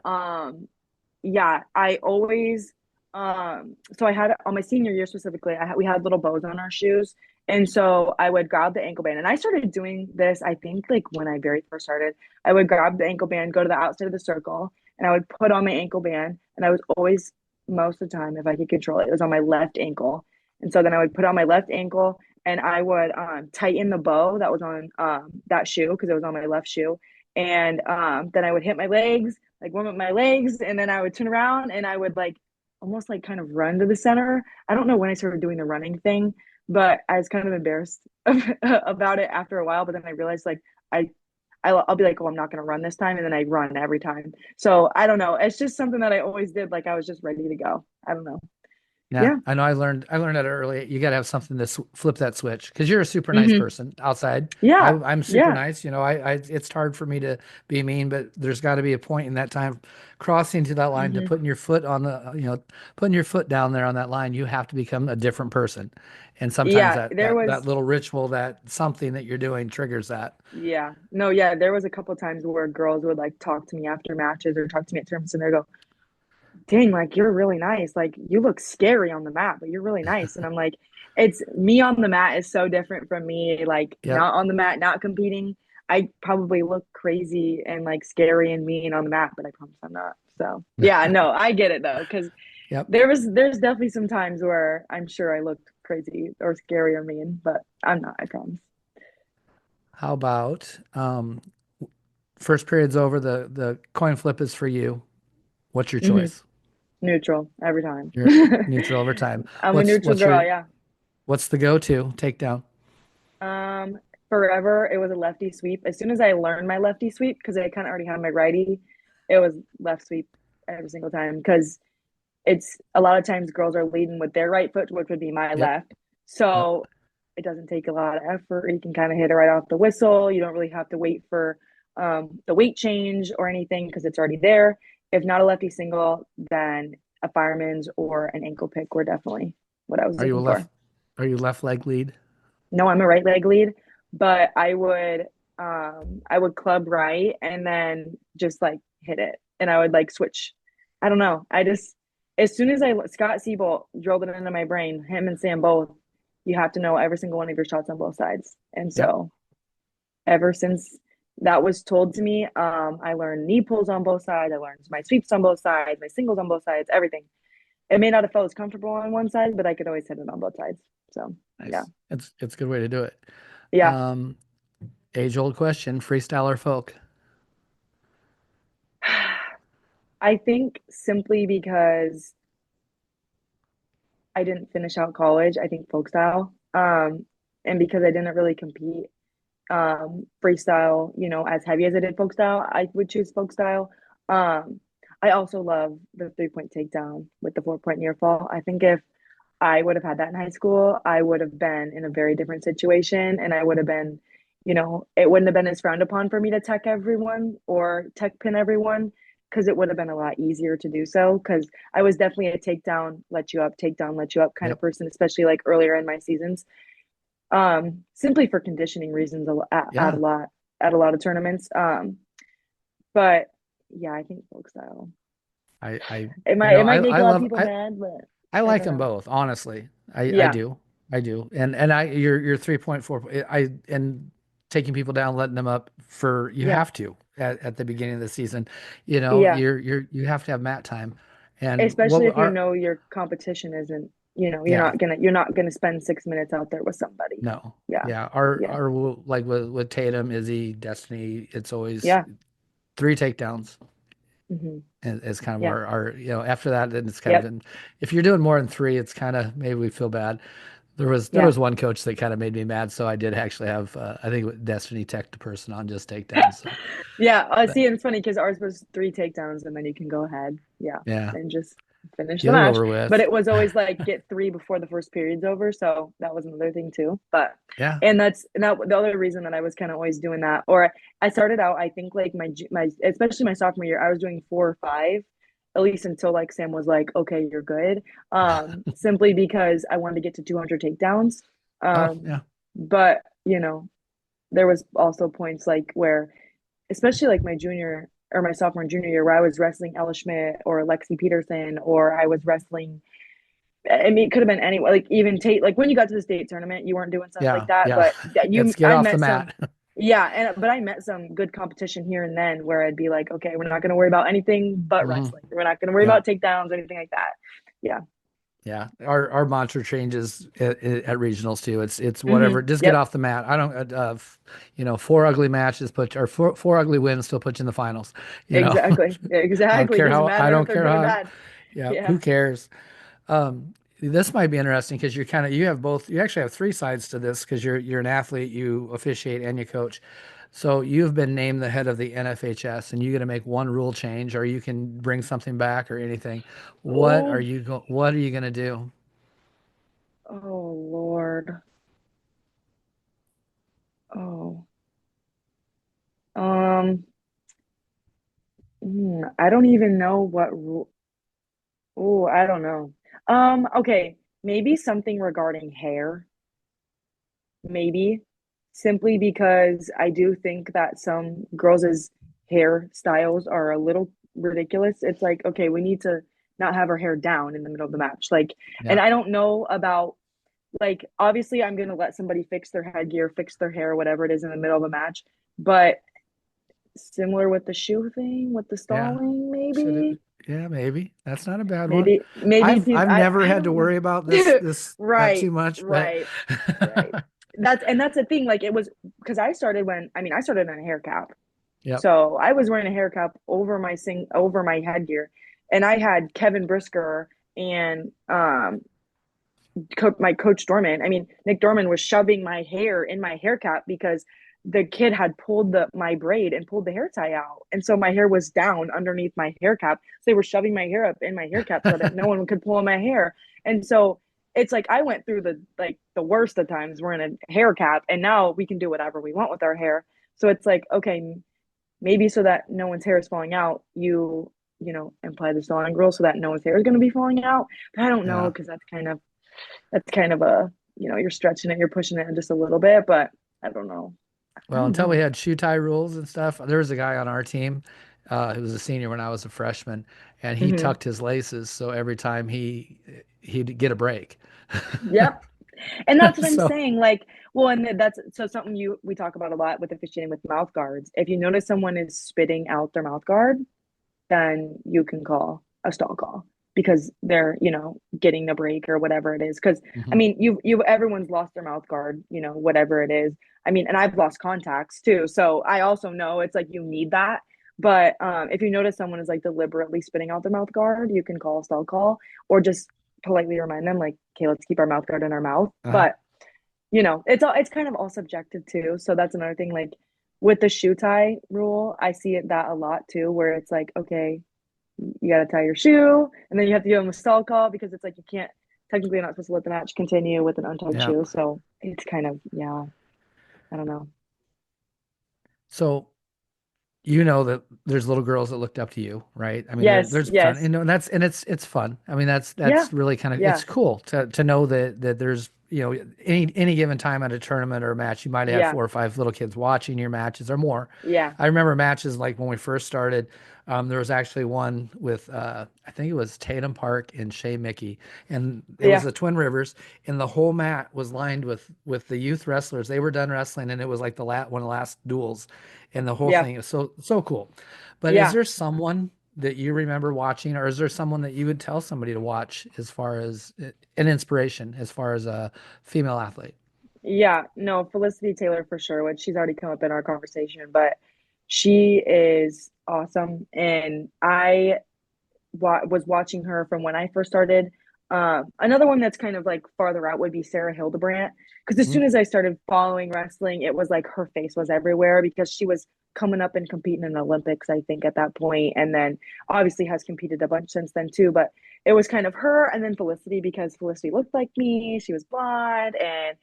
yeah, I always so I had on my senior year specifically, we had little bows on our shoes. And so I would grab the ankle band. And I started doing this, I think like when I very first started. I would grab the ankle band, go to the outside of the circle, and I would put on my ankle band. And I was always most of the time, if I could control it, it was on my left ankle. And so then I would put on my left ankle and I would tighten the bow that was on that shoe because it was on my left shoe. And then I would hit my legs, like warm up my legs, and then I would turn around and I would like almost like kind of run to the center. I don't know when I started doing the running thing, but I was kind of embarrassed about it after a while. But then I realized like I I'll be like, oh, I'm not gonna run this time, and then I run every time. So I don't know. It's just something that I always did. Like I was just ready to go. I don't know. Yeah, Yeah. I know. I learned that early. You got to have something to flip that switch, because you're a super nice Hmm. person outside. Yeah. I'm super Yeah. nice. It's hard for me to be mean, but there's got to be a point in that time crossing to that line to Hmm. putting your foot on putting your foot down there on that line. You have to become a different person. And sometimes Yeah. There that was. little ritual, that something that you're doing triggers that. Yeah. No. Yeah. There was a couple times where girls would like talk to me after matches or talk to me at tournaments, and they go, dang, like you're really nice. Like you look scary on the mat, but you're really nice. And I'm like, it's me on the mat is so different from me, like Yep. not on the mat, not competing. I probably look crazy and like scary and mean on the mat, but I promise I'm not. So yeah, no, I get it though, because Yep. there's definitely some times where I'm sure I looked crazy or scary or mean, but I'm not, I promise. How about first period's over, the coin flip is for you. What's your Hmm. choice? Neutral every time. You're neutral over time. I'm a neutral What's girl, your yeah. what's the go-to takedown? Um, Forever it was a lefty sweep. As soon as I learned my lefty sweep, because I kind of already had my righty, it was left sweep every single time. Because it's a lot of times girls are leading with their right foot, which would be my Yep. left. Yep. So it doesn't take a lot of effort. You can kind of hit it right off the whistle. You don't really have to wait for the weight change or anything because it's already there. If not a lefty single, then a fireman's or an ankle pick were definitely what I was Are you a looking for. Are you left leg lead? No, I'm a right leg lead, but I would club right and then just like hit it. And I would like switch. I don't know. I just as soon as I Scott Siebold drilled it into my brain, him and Sam both, you have to know every single one of your shots on both sides. And Yep. so ever since that was told to me, I learned knee pulls on both sides. I learned my sweeps on both sides, my singles on both sides, everything. It may not have felt as comfortable on one side, but I could always hit it on both sides. So yeah. Nice. It's a good way to do it. Yeah. Um, age old question, freestyle or folk? I think simply because I didn't finish out college, I think folk style. And because I didn't really compete freestyle, as heavy as I did folk style, I would choose folk style. Um, I also love the 3 point takedown with the 4 point near fall. I think if I would have had that in high school, I would have been in a very different situation and I would have been, it wouldn't have been as frowned upon for me to tech everyone or tech pin everyone because it would have been a lot easier to do so because I was definitely a takedown, let you up kind of Yep. person, especially like earlier in my seasons. Simply for conditioning reasons Yeah. at a lot of tournaments. But yeah, I think folk style. I It you might know, it might make I a lot of love people mad, but I I like don't them know. both, honestly. I Yeah, do. I do. And your 3.4 and taking people down, letting them up for you yeah, have to at the beginning of the season. yeah. You have to have mat time. And Especially if you are know your competition isn't, yeah, you're not gonna spend 6 minutes out there with somebody. no. Yeah, Yeah. yeah, Like with Tatum, Izzy, Destiny, it's always yeah, three takedowns. Is kind of yeah, after that then it's kind of yep, in, if you're doing more than three it's kind of maybe we feel bad. There yeah. was one coach that kind of made me mad, so I did actually have I think Destiny tech the person on just takedowns. So, Yeah, but see, and it's funny because ours was three takedowns, and then you can go ahead, yeah, yeah, and just finish the get it match. over But with. it was always like get three before the first period's over, so that was another thing too. But Yeah. and that the other reason that I was kind of always doing that, or I started out, I think like my especially my sophomore year, I was doing 4 or 5, at least until like Sam was like, okay, you're good, simply because I wanted to get to 200 takedowns, Oh um, yeah. but there was also points like where especially like my junior or my sophomore and junior year where I was wrestling Ella Schmidt or Lexi Peterson or I was wrestling. I mean, it could have been anyone. Like even Tate. Like when you got to the state tournament, you weren't doing stuff like Yeah. that. Yeah. But It's get I off the met some. mat. Yeah, and but I met some good competition here and then where I'd be like, okay, we're not going to worry about anything but Hmm. wrestling. We're not going to worry Yeah. about takedowns or anything like that. Yeah. Yeah, our mantra changes at regionals too. It's whatever. Mm-hmm. Just get Yep. off the mat. I don't. Four ugly matches put or four ugly wins still put you in the finals. You know, Exactly. I don't Exactly. care Doesn't how. I matter if don't they're care good or how. bad. Yeah, who Yeah. cares? This might be interesting because you have both. You actually have three sides to this because you're an athlete, you officiate, and you coach. So you've been named the head of the NFHS, and you got to make one rule change, or you can bring something back, or anything. Oh. What are you gonna do? Oh Lord. Oh. Um. I don't even know what rule. Oh, I don't know. Okay, maybe something regarding hair, maybe simply because I do think that some girls' hairstyles are a little ridiculous. It's like, okay, we need to not have our hair down in the middle of the match. Like, and Yeah. I don't know about like obviously I'm gonna let somebody fix their headgear, fix their hair, whatever it is in the middle of a match, but similar with the shoe thing, with the Yeah. stalling, Should maybe. it? Yeah, maybe. That's not a bad one. Maybe people I've never I had to don't worry about know. that too Right, much, but right, right. That's the thing. Like it was because I started in a hair cap. yep. So I was wearing a hair cap over my headgear. And I had Kevin Brisker and my coach Dorman. I mean, Nick Dorman was shoving my hair in my hair cap because the kid had pulled my braid and pulled the hair tie out, and so my hair was down underneath my hair cap. So they were shoving my hair up in my hair cap so that no one could pull my hair. And so it's like I went through the worst of times. We're in a hair cap, and now we can do whatever we want with our hair. So it's like okay, maybe so that no one's hair is falling out, imply the stalling rule so that no one's hair is going to be falling out. But I don't know Yeah. because that's kind of a you're stretching it, you're pushing it just a little bit, but I don't know. I Well, don't until we know. had shoe tie rules and stuff, there was a guy on our team who was a senior when I was a freshman, and he Hmm. tucked his laces so every time he'd get a break. Yep. And that's what I'm So, saying. Like, well, and that's so something we talk about a lot with officiating with mouth guards. If you notice someone is spitting out their mouth guard, then you can call a stall call because they're, getting the break or whatever it is. Because I mhm. mean, you everyone's lost their mouth guard, whatever it is. I mean, and I've lost contacts too. So I also know it's like you need that. But if you notice someone is like deliberately spitting out their mouth guard, you can call a stall call or just politely remind them like, okay, let's keep our mouth guard in our mouth. Uh-huh. But it's kind of all subjective too. So that's another thing. Like with the shoe tie rule, I see it that a lot too, where it's like, okay, you got to tie your shoe, and then you have to give them a stall call because it's like you can't technically you're not supposed to let the match continue with an untied Yeah. shoe. So it's kind of yeah, I don't know. So you know that there's little girls that looked up to you, right? I mean, Yes, there's fun, yes, it's fun. I mean, that's yeah, really kind of yeah, it's cool to know that there's any given time at a tournament or a match, you might have yeah, 4 or 5 little kids watching your matches or more. yeah, I remember matches like when we first started. There was actually one with I think it was Tatum Park and Shea Mickey, and it was yeah, the Twin Rivers, and the whole mat was lined with the youth wrestlers. They were done wrestling, and it was like the one of the last duels, and the whole yeah, thing is so cool. But is yeah. there someone that you remember watching, or is there someone that you would tell somebody to watch as far as an inspiration, as far as a female athlete? Yeah, no, Felicity Taylor for sure, which she's already come up in our conversation, but she is awesome. And I was watching her from when I first started. Another one that's kind of like farther out would be Sarah Hildebrandt. Because as soon Mm, as I started following wrestling, it was like her face was everywhere because she was coming up and competing in the Olympics, I think, at that point. And then obviously has competed a bunch since then too. But it was kind of her and then Felicity because Felicity looked like me. She was blonde and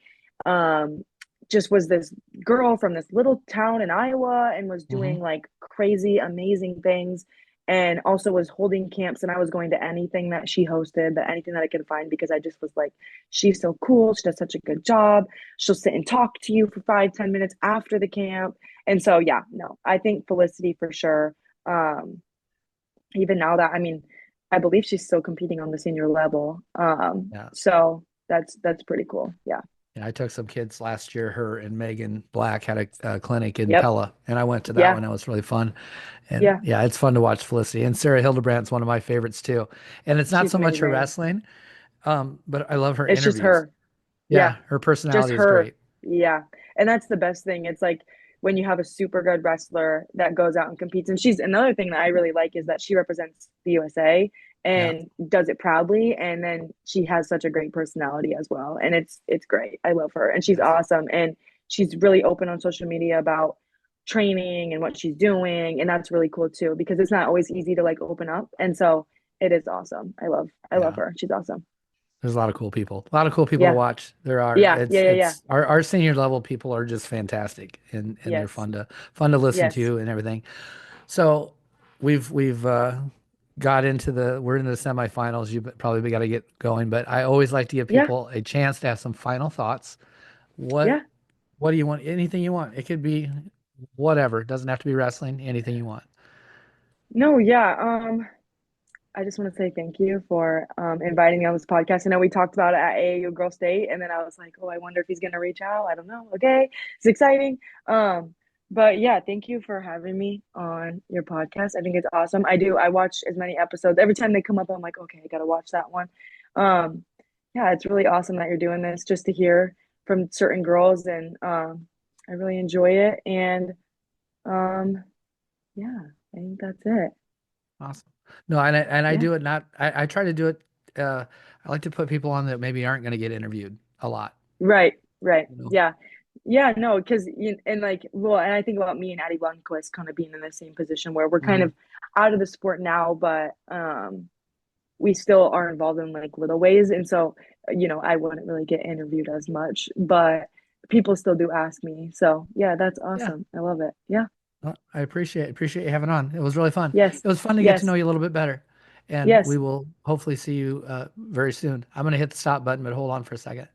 um, just was this girl from this little town in Iowa and was hmm. doing like crazy, amazing things and also was holding camps and I was going to anything that she hosted, that anything that I could find because I just was like, she's so cool. She does such a good job. She'll sit and talk to you for 5, 10 minutes after the camp. And so yeah, no, I think Felicity for sure. Um, even now that I mean, I believe she's still competing on the senior level. Yeah. So that's pretty cool. Yeah. Yeah, I took some kids last year. Her and Megan Black had a clinic in Yep. Pella, and I went to that Yeah. one. It was really fun. And Yeah. yeah, it's fun to watch Felicity. And Sarah Hildebrandt's one of my favorites too. And it's not She's so much her amazing. wrestling, but I love her It's just interviews. her. Yeah. Yeah, her Just personality is her. great. Yeah. And that's the best thing. It's like when you have a super good wrestler that goes out and competes. And she's another thing that I really like is that she represents the USA Yeah, and does it proudly. And then she has such a great personality as well. And it's great. I love her. And she's yes. awesome. And she's really open on social media about training and what she's doing. And that's really cool too, because it's not always easy to like open up. And so it is awesome. I love Yeah. her. She's awesome. There's a lot of cool people. A lot of cool people to Yeah. watch. There are. Yeah. Yeah. Yeah. Yeah. It's our senior level people are just fantastic and they're Yes. fun to listen Yes. to and everything. So we've got into we're in the semifinals. You probably got to get going, but I always like to give Yeah. people a chance to have some final thoughts. What Yeah. what do you want? Anything you want. It could be whatever. It doesn't have to be wrestling. Anything you want. No, yeah. I just want to say thank you for inviting me on this podcast. I know we talked about it at AAU Girl State, and then I was like, oh, I wonder if he's gonna reach out. I don't know. Okay, it's exciting. But yeah, thank you for having me on your podcast. I think it's awesome. I do. I watch as many episodes. Every time they come up, I'm like, okay, I gotta watch that one. Um, yeah, it's really awesome that you're doing this just to hear from certain girls, and I really enjoy it. And um, yeah, I think that's it. Awesome. No, and I Yeah. do it not. I try to do it. I like to put people on that maybe aren't going to get interviewed a lot. Right, right. You know. Yeah. Yeah, no, because and like, well, and I think about me and Addie Lundquist kind of being in the same position where we're kind Hmm. of out of the sport now, but we still are involved in like little ways. And so, I wouldn't really get interviewed as much, but people still do ask me. So yeah, that's Yeah. awesome. I love it. Yeah. Well, I appreciate you having on. It was really fun. Yes. It was fun to get to know Yes. you a little bit better, and we Yes. will hopefully see you very soon. I'm going to hit the stop button, but hold on for a second.